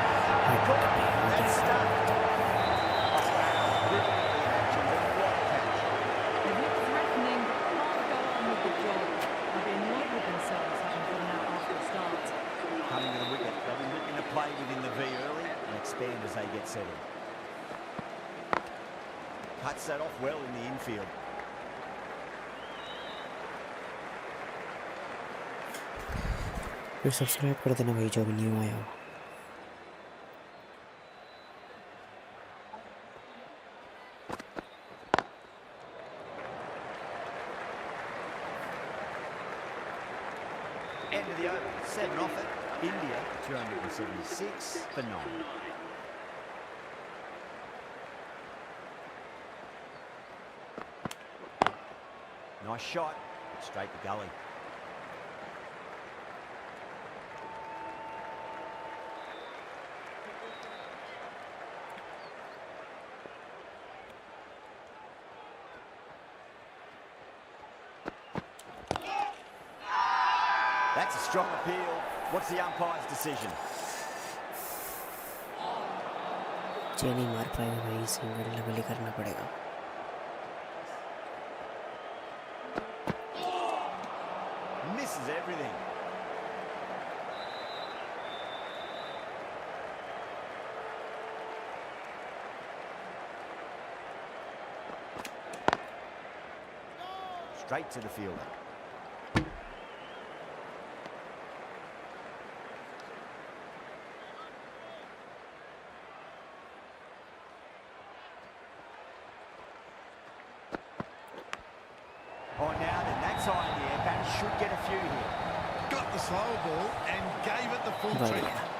Speaker 2: That's stuffed. Brilliantly actioned, but what a catch.
Speaker 6: They look threatening, but can't go on with the job. They'll be annoyed with themselves having fallen out after the start.
Speaker 2: Coming to the wicket. They'll be looking to play within the V early and expand as they get settled. Cuts that off well in the infield.
Speaker 1: फिर subscribe कर देना भाई जो भी new आया हो
Speaker 2: End of the over. 7 off it. India 276 for 9. Nice shot. Straight to gully. That's a strong appeal. What's the umpire's decision?
Speaker 1: चे नहीं मार पाएगा भाई सिंगल डबल ही करना पड़ेगा
Speaker 2: Misses everything. Straight to the fielder. Oh, now then, that's high in the air. Batter should get a few here.
Speaker 5: Got the slow ball and gave it the full
Speaker 1: बढ़िया
Speaker 5: treatment.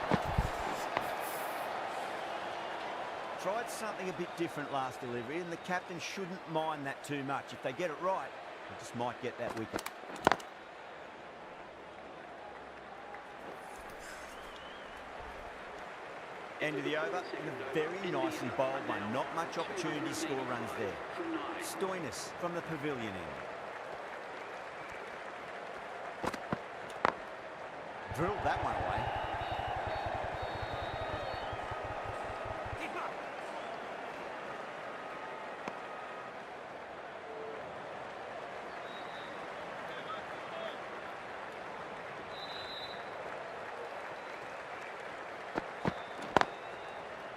Speaker 2: tried something a bit different last delivery, and the captain shouldn't mind that too much. If they get it right, they just might get that wicket. End of the over, and a very nicely bowled one. Not much opportunity to score runs there. Stoinis from the pavilion end. Drilled that one away.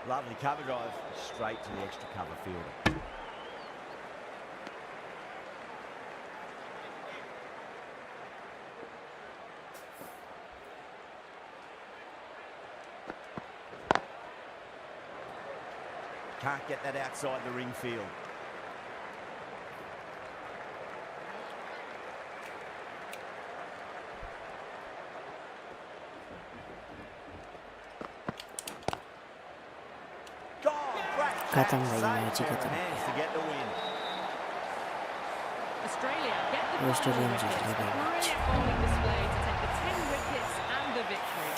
Speaker 2: Lovely cover drive, straight to the extra cover fielder. Can't get that outside the ring field.
Speaker 1: खत्म भाई match ही खत्म
Speaker 6: Australia get the
Speaker 1: Australia जीत लिया भाई match
Speaker 6: brilliant bowling display to take the 10 wickets and the victory.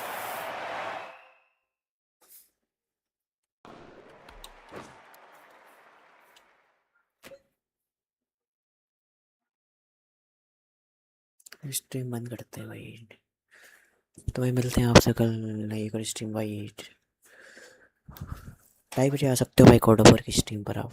Speaker 1: Stream बंद करते हैं भाई तो भाई मिलते हैं आपसे कल नई कोई स्ट्रीम भाई 2:30 बजे आ सकते हो भाई कोड ओवर की स्ट्रीम पर आप